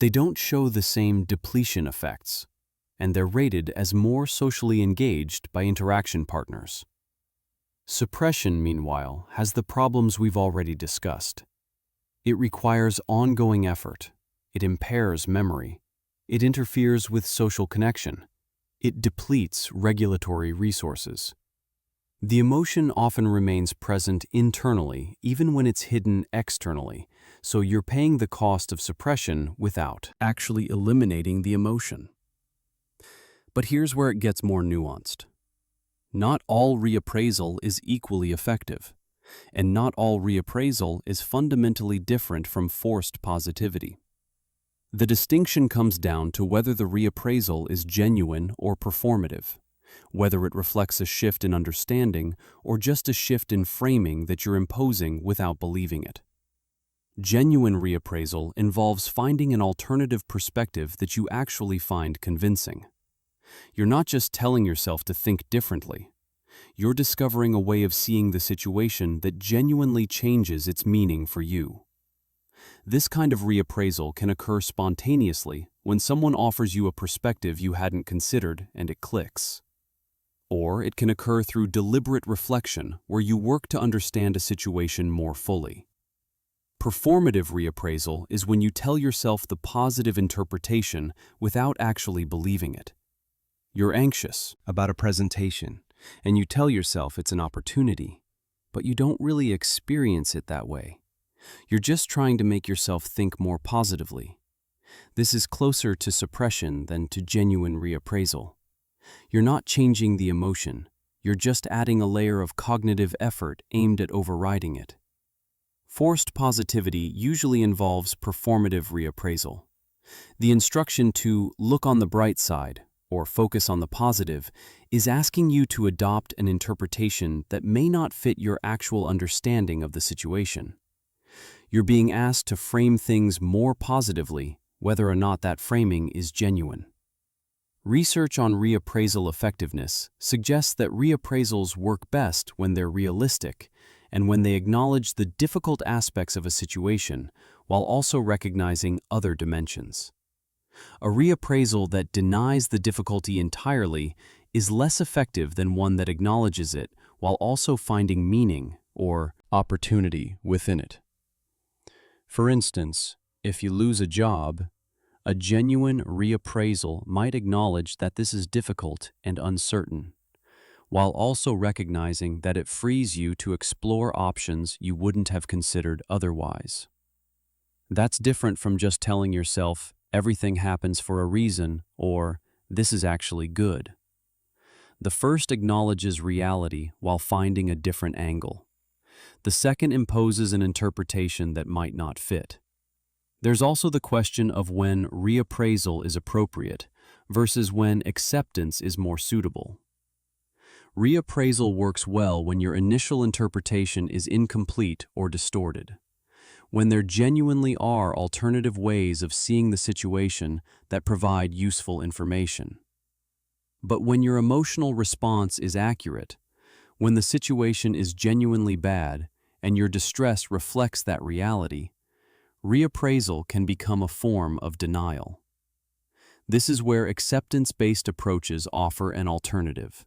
They don't show the same depletion effects, and they're rated as more socially engaged by interaction partners. Suppression, meanwhile, has the problems we've already discussed. It requires ongoing effort. It impairs memory. It interferes with social connection. It depletes regulatory resources. The emotion often remains present internally, even when it's hidden externally, so you're paying the cost of suppression without actually eliminating the emotion. But here's where it gets more nuanced. Not all reappraisal is equally effective, and not all reappraisal is fundamentally different from forced positivity. The distinction comes down to whether the reappraisal is genuine or performative, whether it reflects a shift in understanding or just a shift in framing that you're imposing without believing it. Genuine reappraisal involves finding an alternative perspective that you actually find convincing. You're not just telling yourself to think differently. You're discovering a way of seeing the situation that genuinely changes its meaning for you. This kind of reappraisal can occur spontaneously when someone offers you a perspective you hadn't considered and it clicks. Or it can occur through deliberate reflection where you work to understand a situation more fully. Performative reappraisal is when you tell yourself the positive interpretation without actually believing it. You're anxious about a presentation, and you tell yourself it's an opportunity, but you don't really experience it that way. You're just trying to make yourself think more positively. This is closer to suppression than to genuine reappraisal. You're not changing the emotion, you're just adding a layer of cognitive effort aimed at overriding it. Forced positivity usually involves performative reappraisal. The instruction to look on the bright side or focus on the positive is asking you to adopt an interpretation that may not fit your actual understanding of the situation. You're being asked to frame things more positively, whether or not that framing is genuine. Research on reappraisal effectiveness suggests that reappraisals work best when they're realistic and when they acknowledge the difficult aspects of a situation while also recognizing other dimensions. A reappraisal that denies the difficulty entirely is less effective than one that acknowledges it while also finding meaning or opportunity within it. For instance, if you lose a job, a genuine reappraisal might acknowledge that this is difficult and uncertain, while also recognizing that it frees you to explore options you wouldn't have considered otherwise. That's different from just telling yourself, everything happens for a reason, or this is actually good. The first acknowledges reality while finding a different angle. The second imposes an interpretation that might not fit. There's also the question of when reappraisal is appropriate versus when acceptance is more suitable. Reappraisal works well when your initial interpretation is incomplete or distorted, when there genuinely are alternative ways of seeing the situation that provide useful information. But when your emotional response is accurate, when the situation is genuinely bad and your distress reflects that reality, reappraisal can become a form of denial. This is where acceptance-based approaches offer an alternative.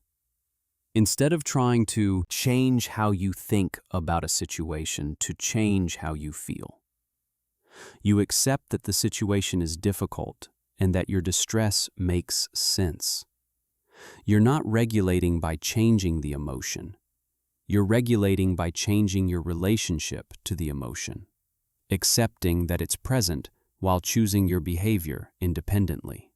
Instead of trying to change how you think about a situation to change how you feel, you accept that the situation is difficult and that your distress makes sense. You're not regulating by changing the emotion. You're regulating by changing your relationship to the emotion, accepting that it's present while choosing your behavior independently.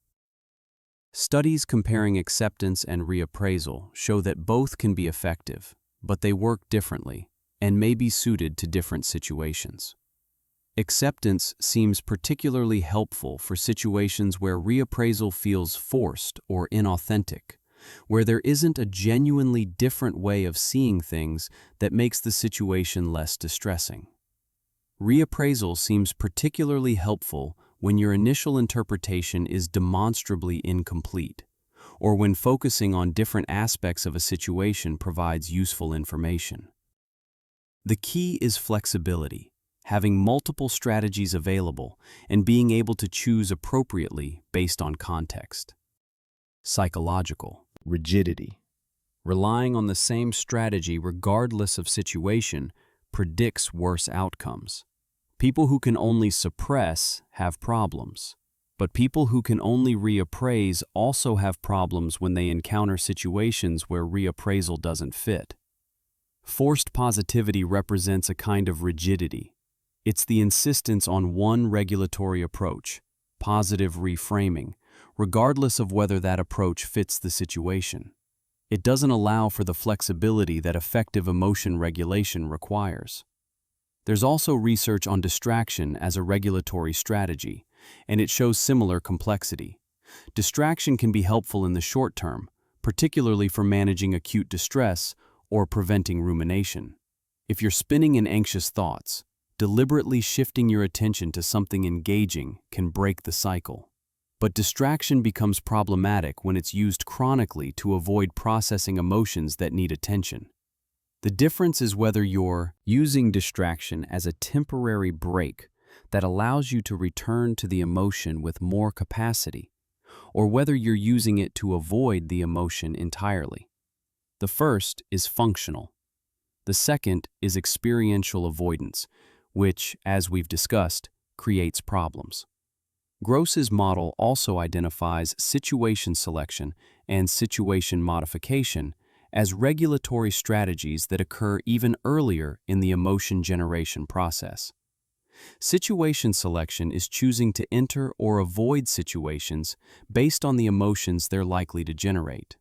Studies comparing acceptance and reappraisal show that both can be effective, but they work differently and may be suited to different situations. Acceptance seems particularly helpful for situations where reappraisal feels forced or inauthentic, where there isn't a genuinely different way of seeing things that makes the situation less distressing. Reappraisal seems particularly helpful when your initial interpretation is demonstrably incomplete, or when focusing on different aspects of a situation provides useful information. The key is flexibility, having multiple strategies available and being able to choose appropriately based on context. Psychological rigidity. Relying on the same strategy regardless of situation predicts worse outcomes. People who can only suppress have problems. But people who can only reappraise also have problems when they encounter situations where reappraisal doesn't fit. Forced positivity represents a kind of rigidity. It's the insistence on one regulatory approach, positive reframing, regardless of whether that approach fits the situation. It doesn't allow for the flexibility that effective emotion regulation requires. There's also research on distraction as a regulatory strategy, and it shows similar complexity. Distraction can be helpful in the short term, particularly for managing acute distress or preventing rumination. If you're spinning in anxious thoughts, deliberately shifting your attention to something engaging can break the cycle. But distraction becomes problematic when it's used chronically to avoid processing emotions that need attention. The difference is whether you're using distraction as a temporary break that allows you to return to the emotion with more capacity, or whether you're using it to avoid the emotion entirely. The first is functional. The second is experiential avoidance, which, as we've discussed, creates problems. Gross's model also identifies situation selection and situation modification as regulatory strategies that occur even earlier in the emotion generation process. Situation selection is choosing to enter or avoid situations based on the emotions they're likely to generate.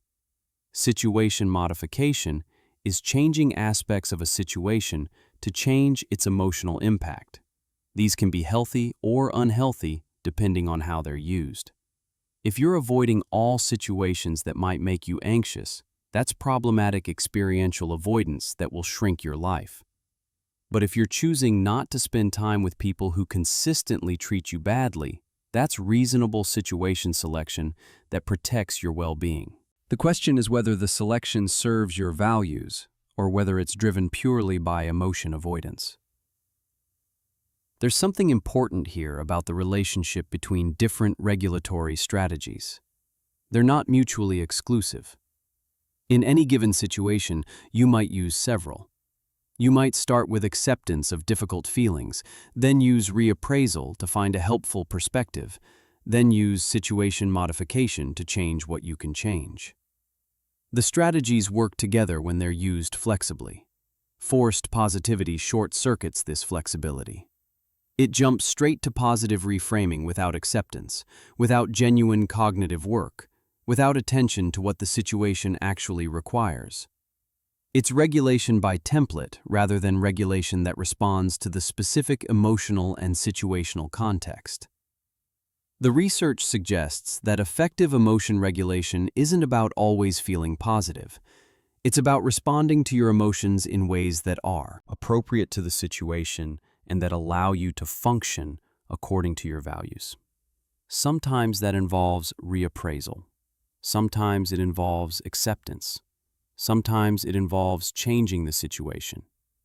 Situation modification is changing aspects of a situation to change its emotional impact. These can be healthy or unhealthy depending on how they're used. If you're avoiding all situations that might make you anxious, that's problematic experiential avoidance that will shrink your life. But if you're choosing not to spend time with people who consistently treat you badly, that's reasonable situation selection that protects your well-being. The question is whether the selection serves your values or whether it's driven purely by emotion avoidance. There's something important here about the relationship between different regulatory strategies. They're not mutually exclusive. In any given situation, you might use several. You might start with acceptance of difficult feelings, then use reappraisal to find a helpful perspective, then use situation modification to change what you can change. The strategies work together when they're used flexibly. Forced positivity short-circuits this flexibility. It jumps straight to positive reframing without acceptance, without genuine cognitive work, without attention to what the situation actually requires. It's regulation by template rather than regulation that responds to the specific emotional and situational context. The research suggests that effective emotion regulation isn't about always feeling positive. It's about responding to your emotions in ways that are appropriate to the situation and that allow you to function according to your values. Sometimes that involves reappraisal. Sometimes it involves acceptance. Sometimes it involves changing the situation.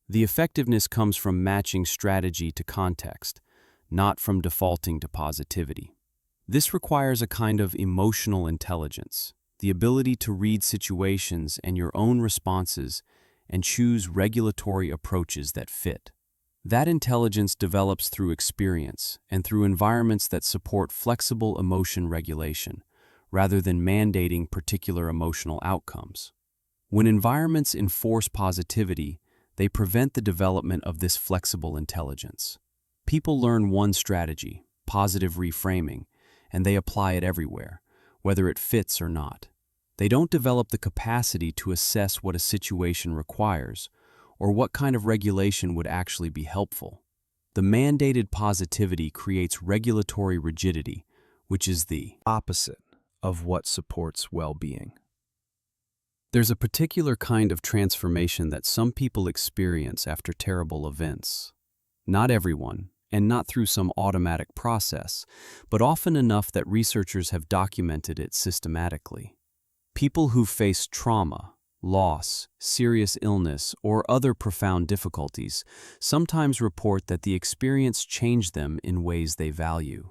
The effectiveness comes from matching strategy to context, not from defaulting to positivity. This requires a kind of emotional intelligence, the ability to read situations and your own responses and choose regulatory approaches that fit. That intelligence develops through experience and through environments that support flexible emotion regulation, rather than mandating particular emotional outcomes. When environments enforce positivity, they prevent the development of this flexible intelligence. People learn one strategy, positive reframing, and they apply it everywhere, whether it fits or not. They don't develop the capacity to assess what a situation requires or what kind of regulation would actually be helpful. The mandated positivity creates regulatory rigidity, which is the opposite of what supports well-being. There's a particular kind of transformation that some people experience after terrible events. Not everyone, and not through some automatic process, but often enough that researchers have documented it systematically. People who face trauma, loss, serious illness, or other profound difficulties sometimes report that the experience changed them in ways they value.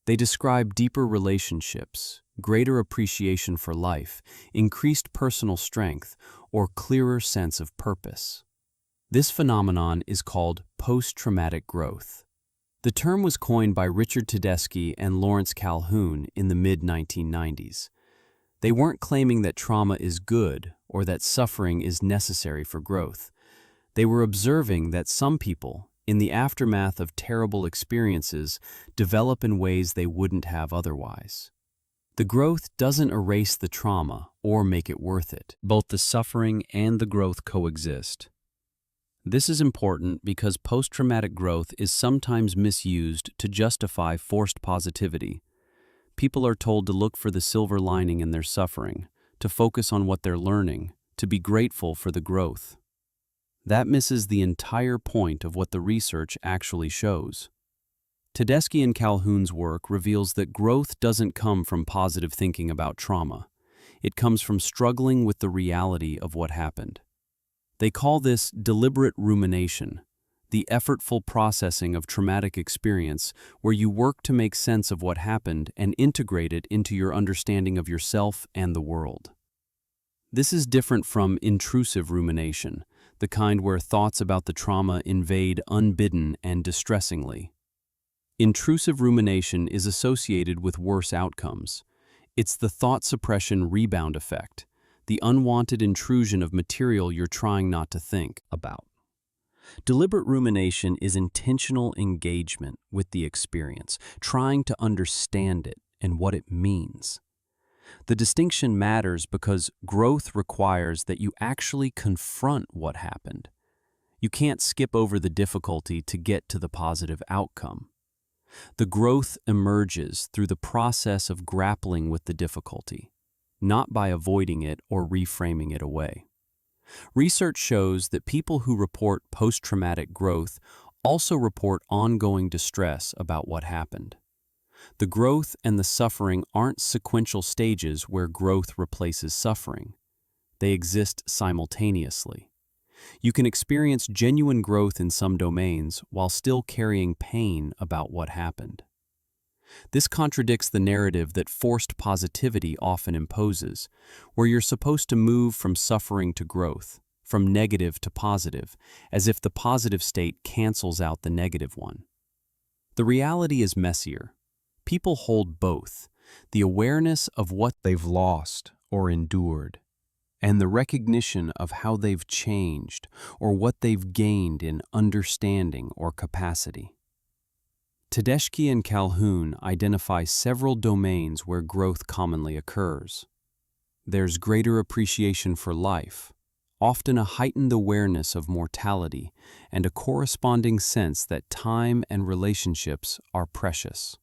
They describe deeper relationships, greater appreciation for life, increased personal strength, or clearer sense of purpose. This phenomenon is called post-traumatic growth. The term was coined by Richard Tedeschi and Lawrence Calhoun in the mid-1990s. They weren't claiming that trauma is good or that suffering is necessary for growth. They were observing that some people, in the aftermath of terrible experiences, develop in ways they wouldn't have otherwise. The growth doesn't erase the trauma or make it worth it. Both the suffering and the growth coexist. This is important because post-traumatic growth is sometimes misused to justify forced positivity. People are told to look for the silver lining in their suffering, to focus on what they're learning, to be grateful for the growth. That misses the entire point of what the research actually shows. Tedeschi and Calhoun's work reveals that growth doesn't come from positive thinking about trauma. It comes from struggling with the reality of what happened. They call this deliberate rumination, the effortful processing of traumatic experience where you work to make sense of what happened and integrate it into your understanding of yourself and the world. This is different from intrusive rumination, the kind where thoughts about the trauma invade unbidden and distressingly. Intrusive rumination is associated with worse outcomes. It's the thought suppression rebound effect, the unwanted intrusion of material you're trying not to think about. Deliberate rumination is intentional engagement with the experience, trying to understand it and what it means. The distinction matters because growth requires that you actually confront what happened. You can't skip over the difficulty to get to the positive outcome. The growth emerges through the process of grappling with the difficulty, not by avoiding it or reframing it away. Research shows that people who report post-traumatic growth also report ongoing distress about what happened. The growth and the suffering aren't sequential stages where growth replaces suffering. They exist simultaneously. You can experience genuine growth in some domains while still carrying pain about what happened. This contradicts the narrative that forced positivity often imposes, where you're supposed to move from suffering to growth, from negative to positive, as if the positive state cancels out the negative one. The reality is messier. People hold both, the awareness of what they've lost or endured, and the recognition of how they've changed or what they've gained in understanding or capacity. Tedeschi and Calhoun identify several domains where growth commonly occurs. There's greater appreciation for life, often a heightened awareness of mortality, and a corresponding sense that time and relationships are precious.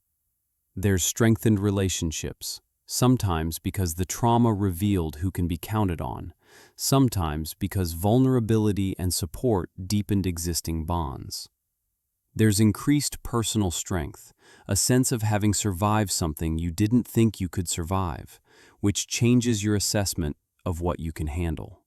There's strengthened relationships, sometimes because the trauma revealed who can be counted on, sometimes because vulnerability and support deepened existing bonds. There's increased personal strength, a sense of having survived something you didn't think you could survive, which changes your assessment of what you can handle.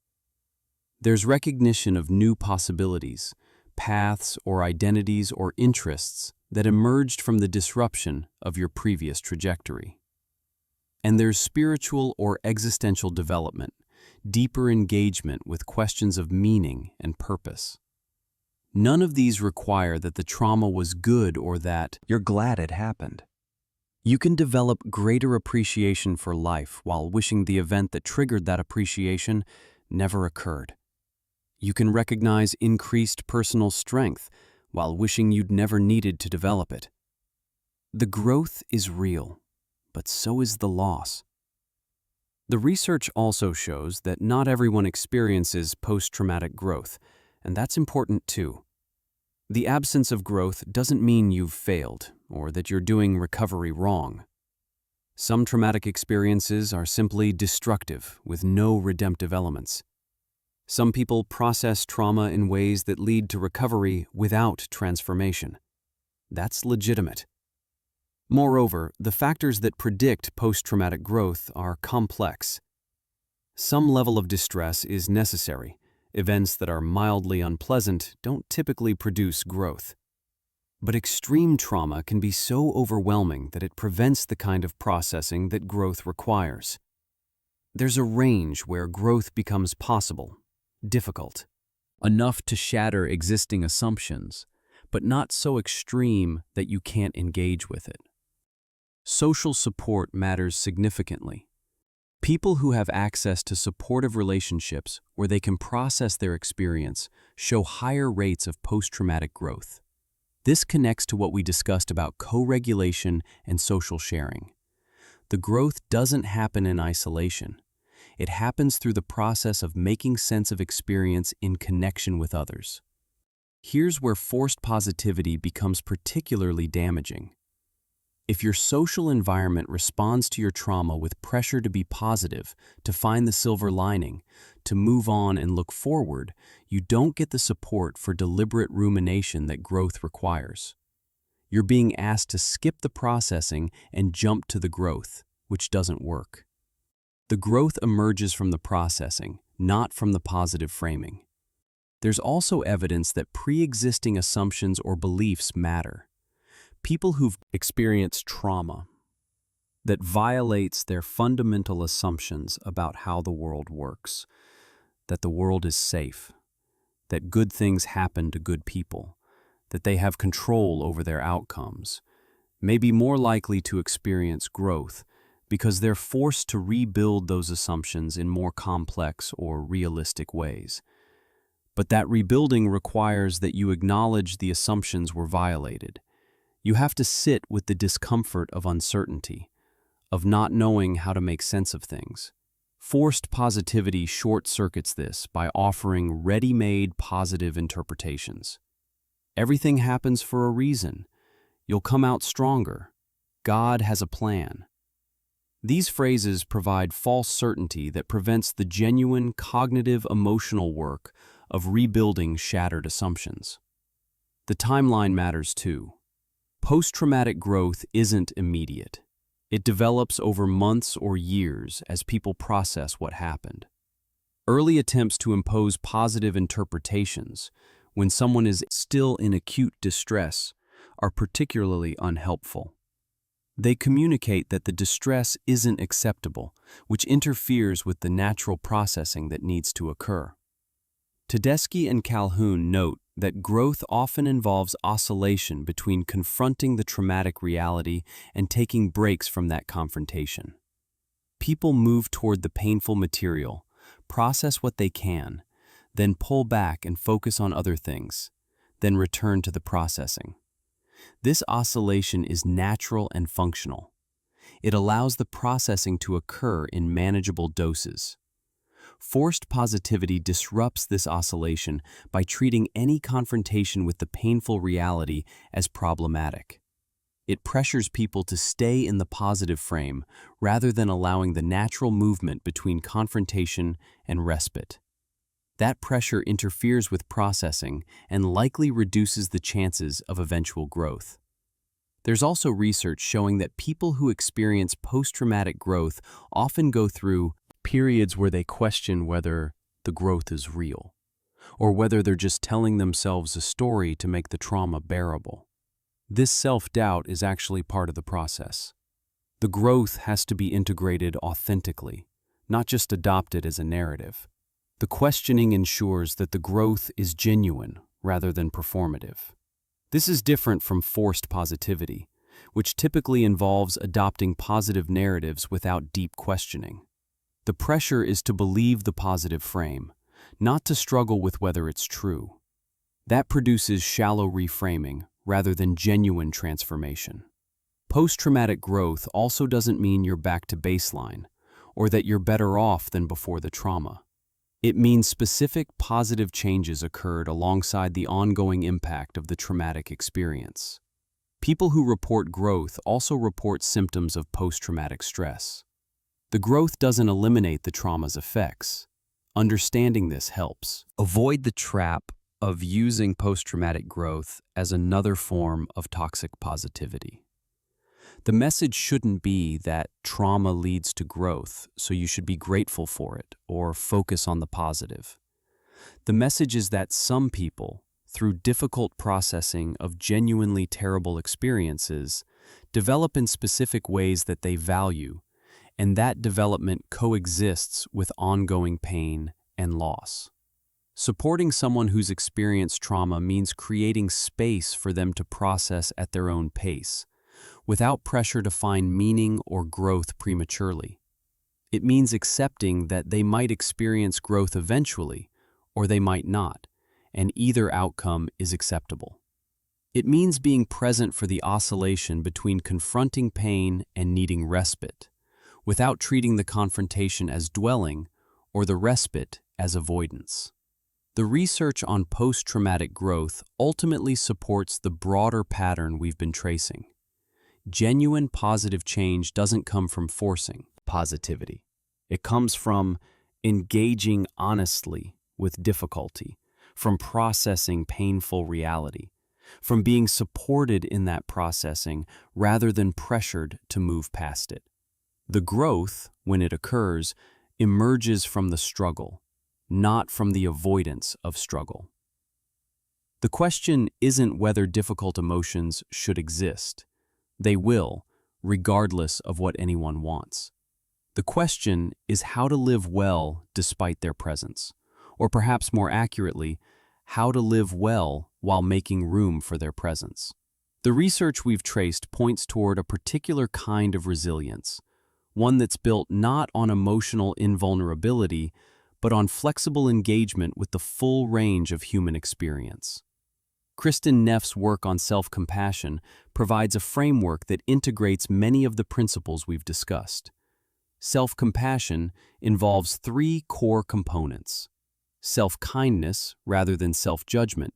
There's recognition of new possibilities, paths or identities or interests that emerged from the disruption of your previous trajectory. And there's spiritual or existential development, deeper engagement with questions of meaning and purpose. None of these require that the trauma was good or that you're glad it happened. You can develop greater appreciation for life while wishing the event that triggered that appreciation never occurred. You can recognize increased personal strength while wishing you'd never needed to develop it. The growth is real, but so is the loss. The research also shows that not everyone experiences post-traumatic growth, and that's important too. The absence of growth doesn't mean you've failed or that you're doing recovery wrong. Some traumatic experiences are simply destructive with no redemptive elements. Some people process trauma in ways that lead to recovery without transformation. That's legitimate. Moreover, the factors that predict post-traumatic growth are complex. Some level of distress is necessary. Events that are mildly unpleasant don't typically produce growth. But extreme trauma can be so overwhelming that it prevents the kind of processing that growth requires. There's a range where growth becomes possible, difficult, enough to shatter existing assumptions, but not so extreme that you can't engage with it. Social support matters significantly. People who have access to supportive relationships where they can process their experience show higher rates of post-traumatic growth. This connects to what we discussed about co-regulation and social sharing. The growth doesn't happen in isolation. It happens through the process of making sense of experience in connection with others. Here's where forced positivity becomes particularly damaging. If your social environment responds to your trauma with pressure to be positive, to find the silver lining, to move on and look forward, you don't get the support for deliberate rumination that growth requires. You're being asked to skip the processing and jump to the growth, which doesn't work. The growth emerges from the processing, not from the positive framing. There's also evidence that pre-existing assumptions or beliefs matter. People who've experienced trauma that violates their fundamental assumptions about how the world works, that the world is safe, that good things happen to good people, that they have control over their outcomes, may be more likely to experience growth because they're forced to rebuild those assumptions in more complex or realistic ways. But that rebuilding requires that you acknowledge the assumptions were violated. You have to sit with the discomfort of uncertainty, of not knowing how to make sense of things. Forced positivity short-circuits this by offering ready-made positive interpretations. Everything happens for a reason. You'll come out stronger. God has a plan. These phrases provide false certainty that prevents the genuine cognitive emotional work of rebuilding shattered assumptions. The timeline matters too. Post-traumatic growth isn't immediate. It develops over months or years as people process what happened. Early attempts to impose positive interpretations when someone is still in acute distress are particularly unhelpful. They communicate that the distress isn't acceptable, which interferes with the natural processing that needs to occur. Tedeschi and Calhoun note that growth often involves oscillation between confronting the traumatic reality and taking breaks from that confrontation. People move toward the painful material, process what they can, then pull back and focus on other things, then return to the processing. This oscillation is natural and functional. It allows the processing to occur in manageable doses. Forced positivity disrupts this oscillation by treating any confrontation with the painful reality as problematic. It pressures people to stay in the positive frame rather than allowing the natural movement between confrontation and respite. That pressure interferes with processing and likely reduces the chances of eventual growth. There's also research showing that people who experience post-traumatic growth often go through periods where they question whether the growth is real, or whether they're just telling themselves a story to make the trauma bearable. This self-doubt is actually part of the process. The growth has to be integrated authentically, not just adopted as a narrative. The questioning ensures that the growth is genuine rather than performative. This is different from forced positivity, which typically involves adopting positive narratives without deep questioning. The pressure is to believe the positive frame, not to struggle with whether it's true. That produces shallow reframing rather than genuine transformation. Post-traumatic growth also doesn't mean you're back to baseline, or that you're better off than before the trauma. It means specific positive changes occurred alongside the ongoing impact of the traumatic experience. People who report growth also report symptoms of post-traumatic stress. The growth doesn't eliminate the trauma's effects. Understanding this helps. Avoid the trap of using post-traumatic growth as another form of toxic positivity. The message shouldn't be that trauma leads to growth, so you should be grateful for it or focus on the positive. The message is that some people, through difficult processing of genuinely terrible experiences, develop in specific ways that they value, and that development coexists with ongoing pain and loss. Supporting someone who's experienced trauma means creating space for them to process at their own pace, without pressure to find meaning or growth prematurely. It means accepting that they might experience growth eventually, or they might not, and either outcome is acceptable. It means being present for the oscillation between confronting pain and needing respite, without treating the confrontation as dwelling or the respite as avoidance. The research on post-traumatic growth ultimately supports the broader pattern we've been tracing. Genuine positive change doesn't come from forcing positivity. It comes from engaging honestly with difficulty, from processing painful reality, from being supported in that processing rather than pressured to move past it. The growth, when it occurs, emerges from the struggle, not from the avoidance of struggle. The question isn't whether difficult emotions should exist. They will, regardless of what anyone wants. The question is how to live well despite their presence, or perhaps more accurately, how to live well while making room for their presence. The research we've traced points toward a particular kind of resilience, one that's built not on emotional invulnerability, but on flexible engagement with the full range of human experience. Kristin Neff's work on self-compassion provides a framework that integrates many of the principles we've discussed. Self-compassion involves three core components: self-kindness rather than self-judgment,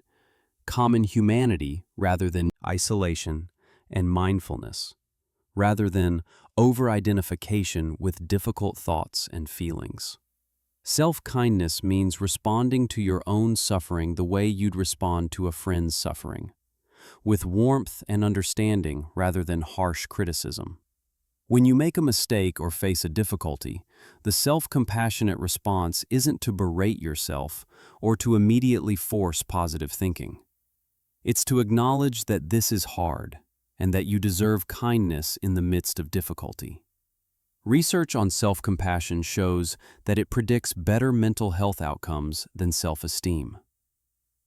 common humanity rather than isolation, and mindfulness rather than over-identification with difficult thoughts and feelings. Self-kindness means responding to your own suffering the way you'd respond to a friend's suffering, with warmth and understanding rather than harsh criticism. When you make a mistake or face a difficulty, the self-compassionate response isn't to berate yourself or to immediately force positive thinking. It's to acknowledge that this is hard and that you deserve kindness in the midst of difficulty. Research on self-compassion shows that it predicts better mental health outcomes than self-esteem.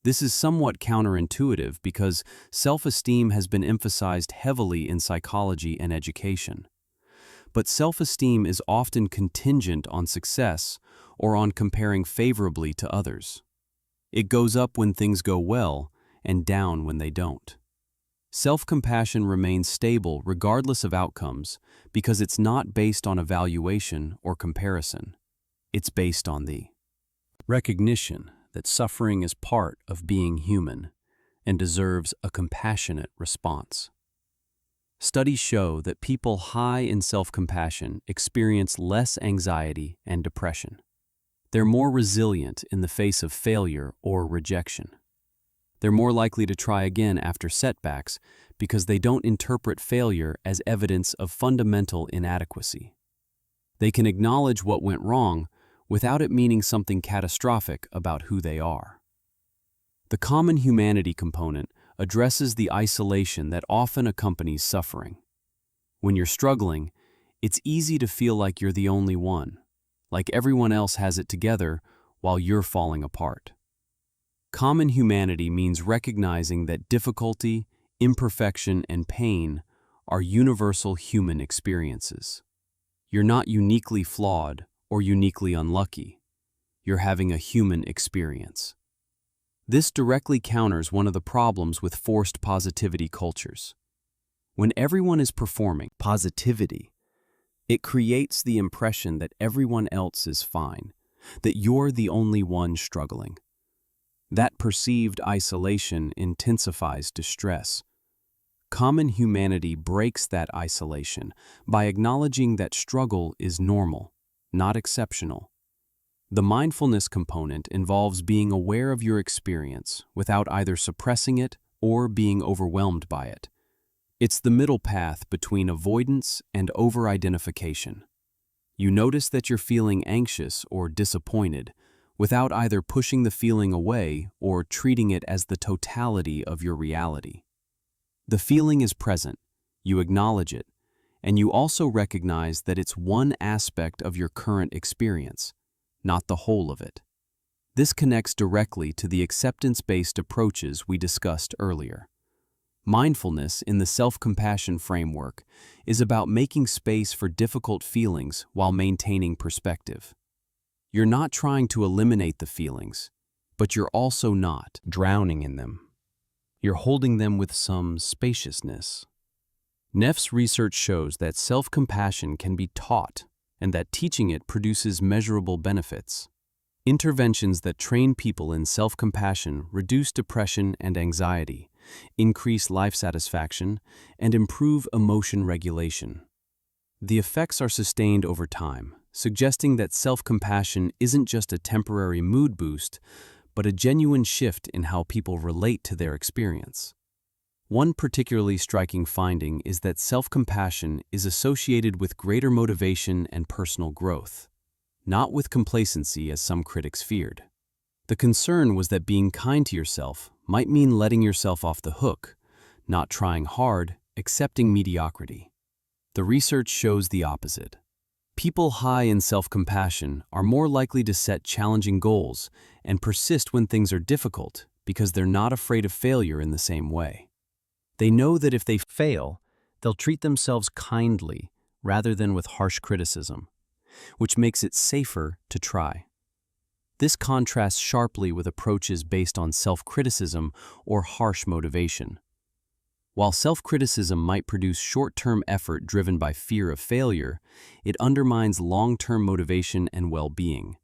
This is somewhat counterintuitive because self-esteem has been emphasized heavily in psychology and education. But self-esteem is often contingent on success or on comparing favorably to others. It goes up when things go well and down when they don't. Self-compassion remains stable regardless of outcomes because it's not based on evaluation or comparison. It's based on the recognition that suffering is part of being human and deserves a compassionate response. Studies show that people high in self-compassion experience less anxiety and depression. They're more resilient in the face of failure or rejection. They're more likely to try again after setbacks because they don't interpret failure as evidence of fundamental inadequacy. They can acknowledge what went wrong without it meaning something catastrophic about who they are. The common humanity component addresses the isolation that often accompanies suffering. When you're struggling, it's easy to feel like you're the only one, like everyone else has it together while you're falling apart. Common humanity means recognizing that difficulty, imperfection, and pain are universal human experiences. You're not uniquely flawed or uniquely unlucky. You're having a human experience. This directly counters one of the problems with forced positivity cultures. When everyone is performing positivity, it creates the impression that everyone else is fine, that you're the only one struggling. That perceived isolation intensifies distress. Common humanity breaks that isolation by acknowledging that struggle is normal, not exceptional. The mindfulness component involves being aware of your experience without either suppressing it or being overwhelmed by it. It's the middle path between avoidance and over-identification. You notice that you're feeling anxious or disappointed without either pushing the feeling away or treating it as the totality of your reality. The feeling is present, you acknowledge it, and you also recognize that it's one aspect of your current experience, not the whole of it. This connects directly to the acceptance-based approaches we discussed earlier. Mindfulness in the self-compassion framework is about making space for difficult feelings while maintaining perspective. You're not trying to eliminate the feelings, but you're also not drowning in them. You're holding them with some spaciousness. Neff's research shows that self-compassion can be taught and that teaching it produces measurable benefits. Interventions that train people in self-compassion reduce depression and anxiety, increase life satisfaction, and improve emotion regulation. The effects are sustained over time, suggesting that self-compassion isn't just a temporary mood boost, but a genuine shift in how people relate to their experience. One particularly striking finding is that self-compassion is associated with greater motivation and personal growth, not with complacency as some critics feared. The concern was that being kind to yourself might mean letting yourself off the hook, not trying hard, accepting mediocrity. The research shows the opposite. People high in self-compassion are more likely to set challenging goals and persist when things are difficult because they're not afraid of failure in the same way. They know that if they fail, they'll treat themselves kindly rather than with harsh criticism, which makes it safer to try. This contrasts sharply with approaches based on self-criticism or harsh motivation. While self-criticism might produce short-term effort driven by fear of failure, it undermines long-term motivation and well-being.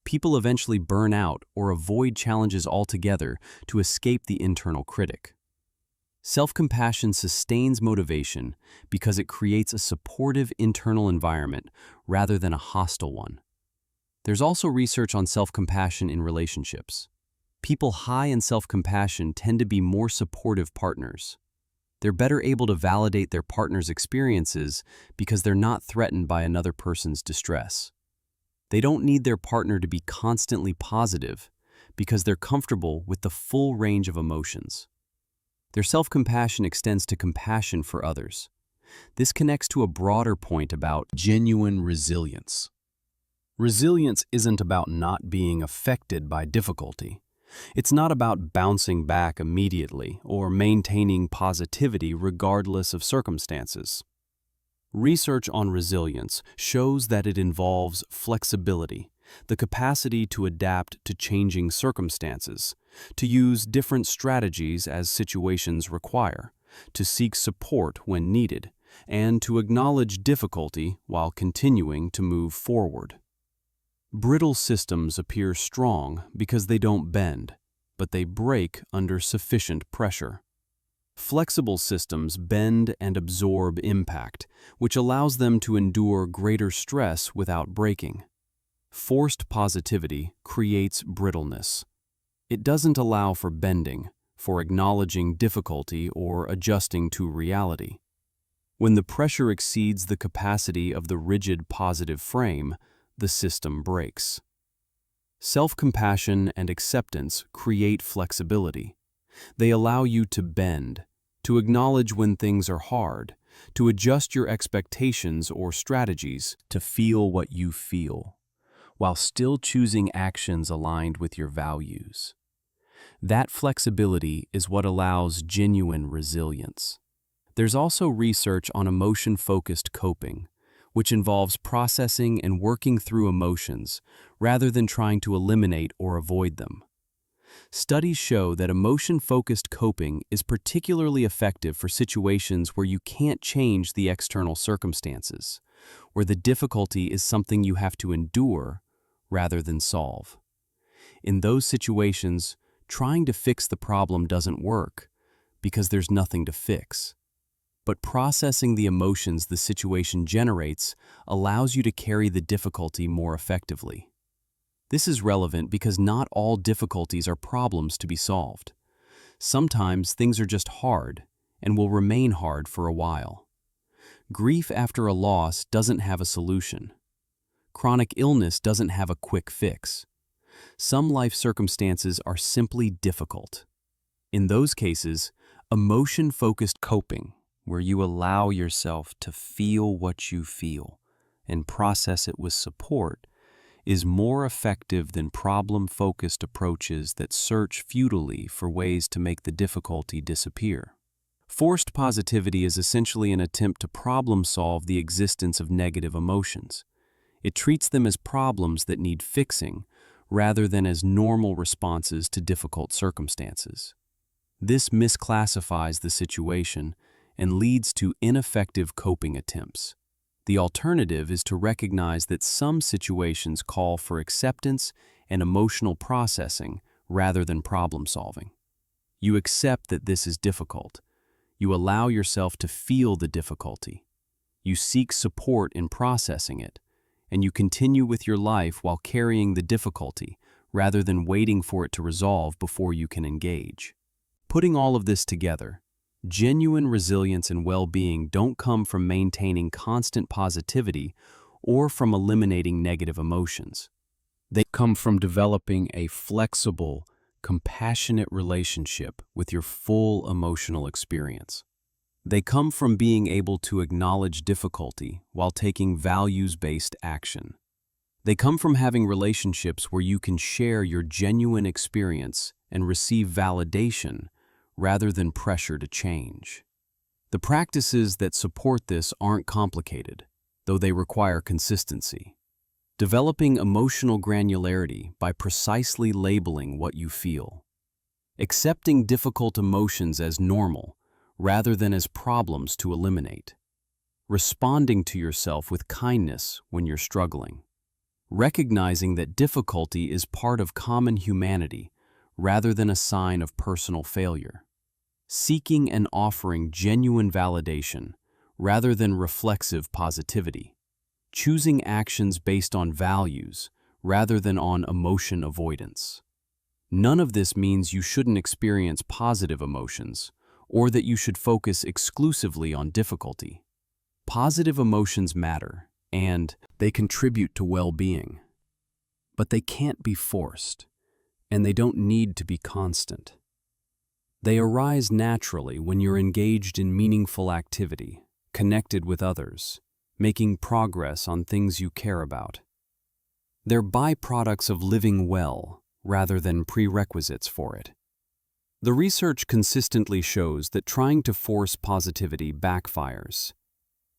People eventually burn out or avoid challenges altogether to escape the internal critic. Self-compassion sustains motivation because it creates a supportive internal environment rather than a hostile one. There's also research on self-compassion in relationships. People high in self-compassion tend to be more supportive partners. They're better able to validate their partner's experiences because they're not threatened by another person's distress. They don't need their partner to be constantly positive because they're comfortable with the full range of emotions. Their self-compassion extends to compassion for others. This connects to a broader point about genuine resilience. Resilience isn't about not being affected by difficulty. It's not about bouncing back immediately or maintaining positivity regardless of circumstances. Research on resilience shows that it involves flexibility, the capacity to adapt to changing circumstances, to use different strategies as situations require, to seek support when needed, and to acknowledge difficulty while continuing to move forward. Brittle systems appear strong because they don't bend, but they break under sufficient pressure. Flexible systems bend and absorb impact, which allows them to endure greater stress without breaking. Forced positivity creates brittleness. It doesn't allow for bending, for acknowledging difficulty or adjusting to reality. When the pressure exceeds the capacity of the rigid positive frame, the system breaks. Self-compassion and acceptance create flexibility. They allow you to bend, to acknowledge when things are hard, to adjust your expectations or strategies to feel what you feel, while still choosing actions aligned with your values. That flexibility is what allows genuine resilience. There's also research on emotion-focused coping, which involves processing and working through emotions rather than trying to eliminate or avoid them. Studies show that emotion-focused coping is particularly effective for situations where you can't change the external circumstances, where the difficulty is something you have to endure rather than solve. In those situations, trying to fix the problem doesn't work because there's nothing to fix. But processing the emotions the situation generates allows you to carry the difficulty more effectively. This is relevant because not all difficulties are problems to be solved. Sometimes things are just hard and will remain hard for a while. Grief after a loss doesn't have a solution. Chronic illness doesn't have a quick fix. Some life circumstances are simply difficult. In those cases, emotion-focused coping, where you allow yourself to feel what you feel and process it with support, is more effective than problem-focused approaches that search futilely for ways to make the difficulty disappear. Forced positivity is essentially an attempt to problem-solve the existence of negative emotions. It treats them as problems that need fixing, rather than as normal responses to difficult circumstances. This misclassifies the situation and leads to ineffective coping attempts. The alternative is to recognize that some situations call for acceptance and emotional processing rather than problem-solving. You accept that this is difficult. You allow yourself to feel the difficulty. You seek support in processing it, and you continue with your life while carrying the difficulty rather than waiting for it to resolve before you can engage. Putting all of this together, genuine resilience and well-being don't come from maintaining constant positivity or from eliminating negative emotions. They come from developing a flexible, compassionate relationship with your full emotional experience. They come from being able to acknowledge difficulty while taking values-based action. They come from having relationships where you can share your genuine experience and receive validation rather than pressure to change. The practices that support this aren't complicated, though they require consistency. Developing emotional granularity by precisely labeling what you feel. Accepting difficult emotions as normal rather than as problems to eliminate. Responding to yourself with kindness when you're struggling. Recognizing that difficulty is part of common humanity rather than a sign of personal failure. Seeking and offering genuine validation rather than reflexive positivity. Choosing actions based on values rather than on emotion avoidance. None of this means you shouldn't experience positive emotions or that you should focus exclusively on difficulty. Positive emotions matter, and they contribute to well-being. But they can't be forced, and they don't need to be constant. They arise naturally when you're engaged in meaningful activity, connected with others, making progress on things you care about. They're byproducts of living well rather than prerequisites for it. The research consistently shows that trying to force positivity backfires.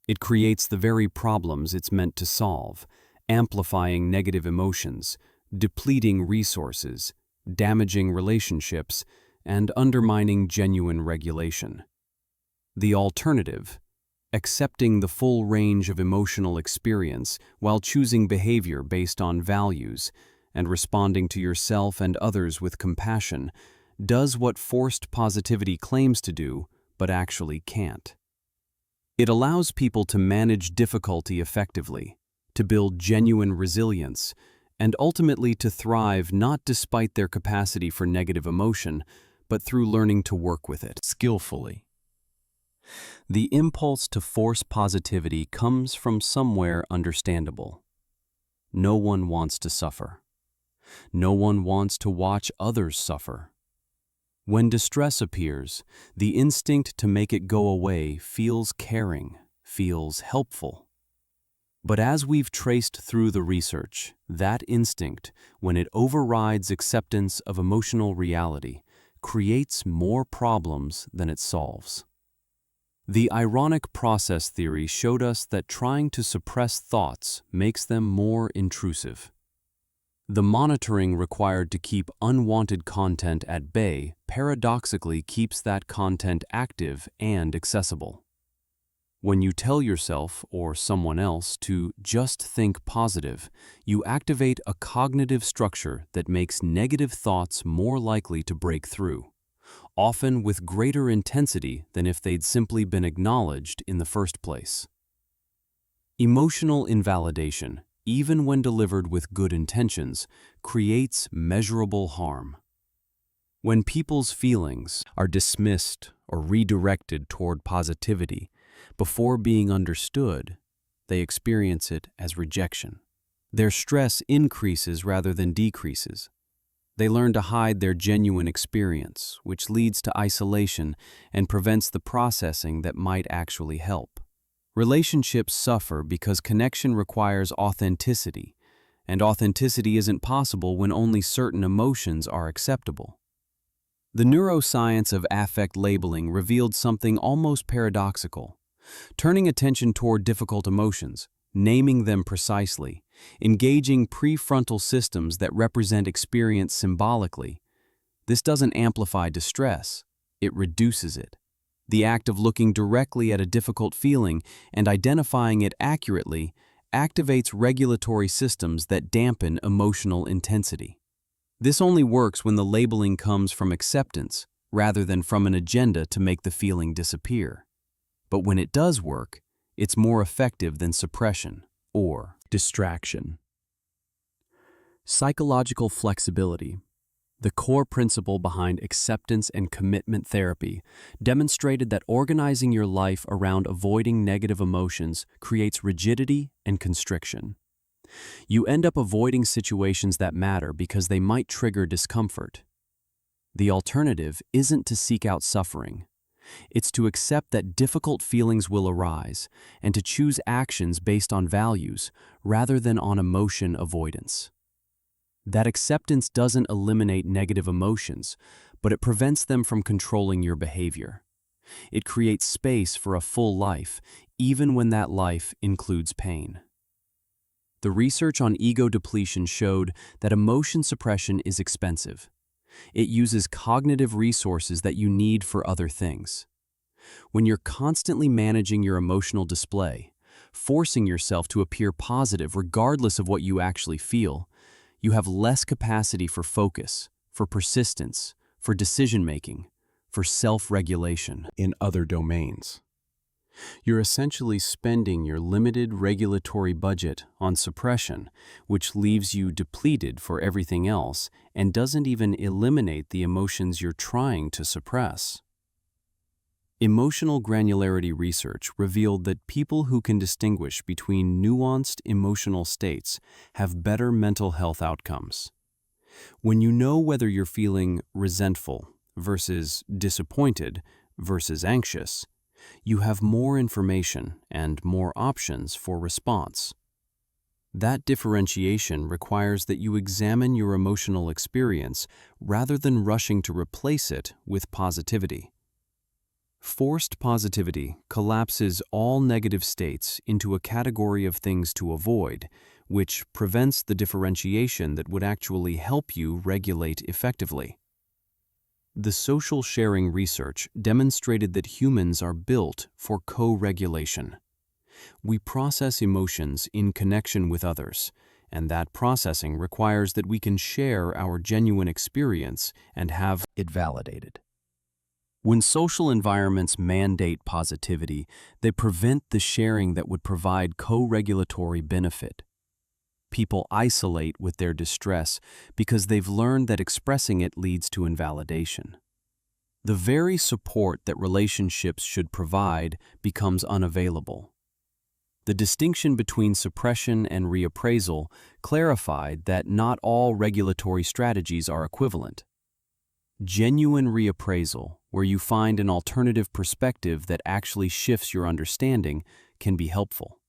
It creates the very problems it's meant to solve, amplifying negative emotions, depleting resources, damaging relationships, and undermining genuine regulation. The alternative, accepting the full range of emotional experience while choosing behavior based on values and responding to yourself and others with compassion, does what forced positivity claims to do, but actually can't. It allows people to manage difficulty effectively, to build genuine resilience, and ultimately to thrive not despite their capacity for negative emotion, but through learning to work with it skillfully. The impulse to force positivity comes from somewhere understandable. No one wants to suffer. No one wants to watch others suffer. When distress appears, the instinct to make it go away feels caring, feels helpful. But as we've traced through the research, that instinct, when it overrides acceptance of emotional reality, creates more problems than it solves. The ironic process theory showed us that trying to suppress thoughts makes them more intrusive. The monitoring required to keep unwanted content at bay paradoxically keeps that content active and accessible. When you tell yourself or someone else to just think positive, you activate a cognitive structure that makes negative thoughts more likely to break through, often with greater intensity than if they'd simply been acknowledged in the first place. Emotional invalidation, even when delivered with good intentions, creates measurable harm. When people's feelings are dismissed or redirected toward positivity before being understood, they experience it as rejection. Their stress increases rather than decreases. They learn to hide their genuine experience, which leads to isolation and prevents the processing that might actually help. Relationships suffer because connection requires authenticity, and authenticity isn't possible when only certain emotions are acceptable. The neuroscience of affect labeling revealed something almost paradoxical. Turning attention toward difficult emotions, naming them precisely, engaging prefrontal systems that represent experience symbolically. This doesn't amplify distress, it reduces it. The act of looking directly at a difficult feeling and identifying it accurately activates regulatory systems that dampen emotional intensity. This only works when the labeling comes from acceptance rather than from an agenda to make the feeling disappear. But when it does work, it's more effective than suppression or distraction. Psychological flexibility, the core principle behind acceptance and commitment therapy, demonstrated that organizing your life around avoiding negative emotions creates rigidity and constriction. You end up avoiding situations that matter because they might trigger discomfort. The alternative isn't to seek out suffering. It's to accept that difficult feelings will arise and to choose actions based on values rather than on emotion avoidance. That acceptance doesn't eliminate negative emotions, but it prevents them from controlling your behavior. It creates space for a full life, even when that life includes pain. The research on ego depletion showed that emotion suppression is expensive. It uses cognitive resources that you need for other things. When you're constantly managing your emotional display, forcing yourself to appear positive regardless of what you actually feel, you have less capacity for focus, for persistence, for decision-making, for self-regulation in other domains. You're essentially spending your limited regulatory budget on suppression, which leaves you depleted for everything else and doesn't even eliminate the emotions you're trying to suppress. Emotional granularity research revealed that people who can distinguish between nuanced emotional states have better mental health outcomes. When you know whether you're feeling resentful versus disappointed versus anxious, you have more information and more options for response. That differentiation requires that you examine your emotional experience rather than rushing to replace it with positivity. Forced positivity collapses all negative states into a category of things to avoid, which prevents the differentiation that would actually help you regulate effectively. The social sharing research demonstrated that humans are built for co-regulation. We process emotions in connection with others, and that processing requires that we can share our genuine experience and have it validated. When social environments mandate positivity, they prevent the sharing that would provide co-regulatory benefit. People isolate with their distress because they've learned that expressing it leads to invalidation. The very support that relationships should provide becomes unavailable. The distinction between suppression and reappraisal clarified that not all regulatory strategies are equivalent. Genuine reappraisal, where you find an alternative perspective that actually shifts your understanding, can be helpful.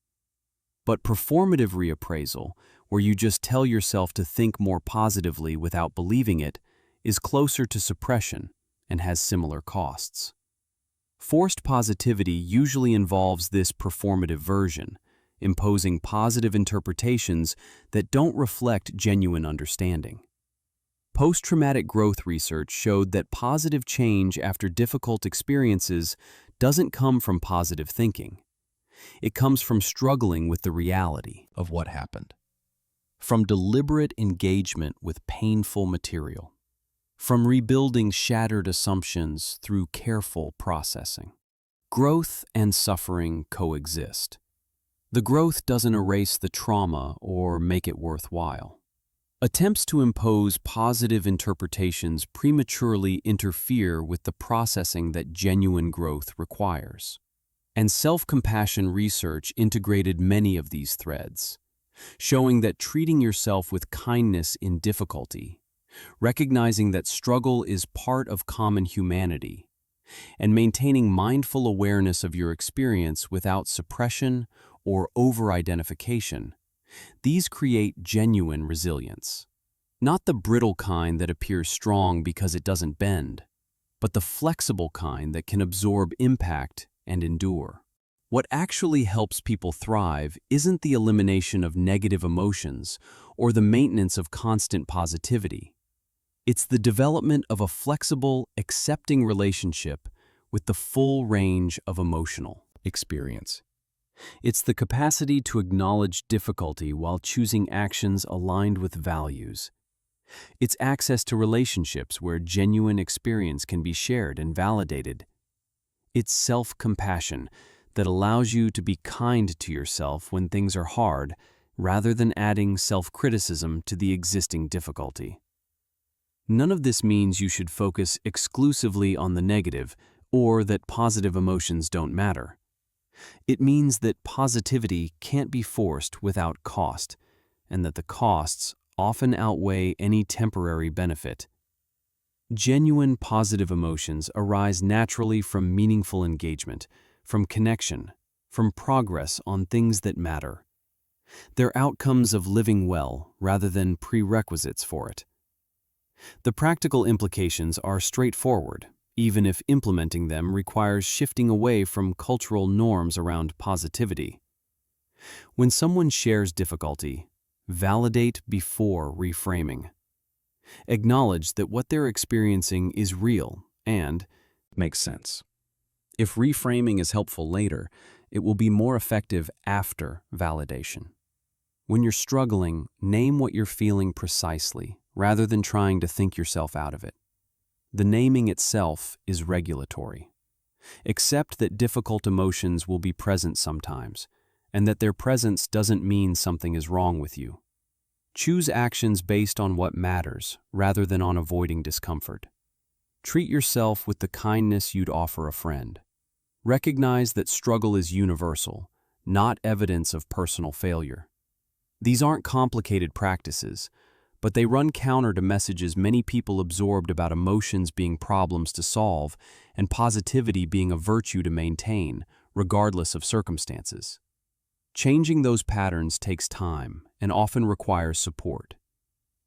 But performative reappraisal, where you just tell yourself to think more positively without believing it, is closer to suppression and has similar costs. Forced positivity usually involves this performative version, imposing positive interpretations that don't reflect genuine understanding. Post-traumatic growth research showed that positive change after difficult experiences doesn't come from positive thinking. It comes from struggling with the reality of what happened, from deliberate engagement with painful material, from rebuilding shattered assumptions through careful processing. Growth and suffering coexist. The growth doesn't erase the trauma or make it worthwhile. Attempts to impose positive interpretations prematurely interfere with the processing that genuine growth requires. And self-compassion research integrated many of these threads, showing that treating yourself with kindness in difficulty, recognizing that struggle is part of common humanity, and maintaining mindful awareness of your experience without suppression or over-identification These create genuine resilience. Not the brittle kind that appears strong because it doesn't bend, but the flexible kind that can absorb impact and endure. What actually helps people thrive isn't the elimination of negative emotions or the maintenance of constant positivity. It's the development of a flexible, accepting relationship with the full range of emotional experience. It's the capacity to acknowledge difficulty while choosing actions aligned with values. It's access to relationships where genuine experience can be shared and validated. It's self-compassion that allows you to be kind to yourself when things are hard, rather than adding self-criticism to the existing difficulty. None of this means you should focus exclusively on the negative or that positive emotions don't matter. It means that positivity can't be forced without cost, and that the costs often outweigh any temporary benefit. Genuine positive emotions arise naturally from meaningful engagement, from connection, from progress on things that matter. They're outcomes of living well rather than prerequisites for it. The practical implications are straightforward, even if implementing them requires shifting away from cultural norms around positivity. When someone shares difficulty, validate before reframing. Acknowledge that what they're experiencing is real and makes sense. If reframing is helpful later, it will be more effective after validation. When you're struggling, name what you're feeling precisely, rather than trying to think yourself out of it. The naming itself is regulatory. Accept that difficult emotions will be present sometimes, and that their presence doesn't mean something is wrong with you. Choose actions based on what matters, rather than on avoiding discomfort. Treat yourself with the kindness you'd offer a friend. Recognize that struggle is universal, not evidence of personal failure. These aren't complicated practices, but they run counter to messages many people absorbed about emotions being problems to solve and positivity being a virtue to maintain, regardless of circumstances. Changing those patterns takes time and often requires support.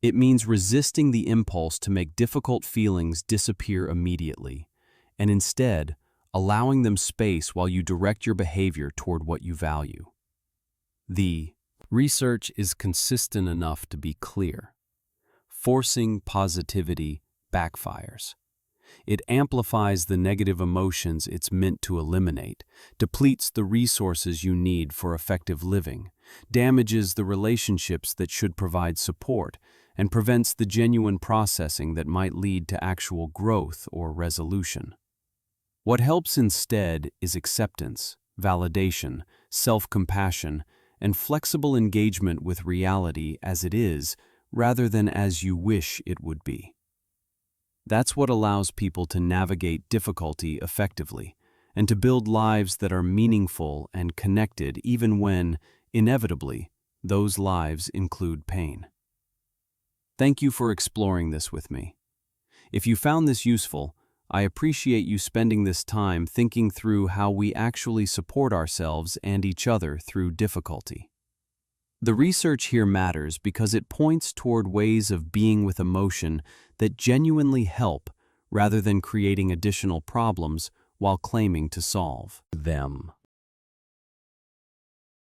It means resisting the impulse to make difficult feelings disappear immediately, and instead, allowing them space while you direct your behavior toward what you value. The research is consistent enough to be clear. Forcing positivity backfires. It amplifies the negative emotions it's meant to eliminate, depletes the resources you need for effective living, damages the relationships that should provide support, and prevents the genuine processing that might lead to actual growth or resolution. What helps instead is acceptance, validation, self-compassion, and flexible engagement with reality as it is, rather than as you wish it would be. That's what allows people to navigate difficulty effectively, and to build lives that are meaningful and connected even when, inevitably, those lives include pain. Thank you for exploring this with me. If you found this useful, I appreciate you spending this time thinking through how we actually support ourselves and each other through difficulty. The research here matters because it points toward ways of being with emotion that genuinely help rather than creating additional problems while claiming to solve them.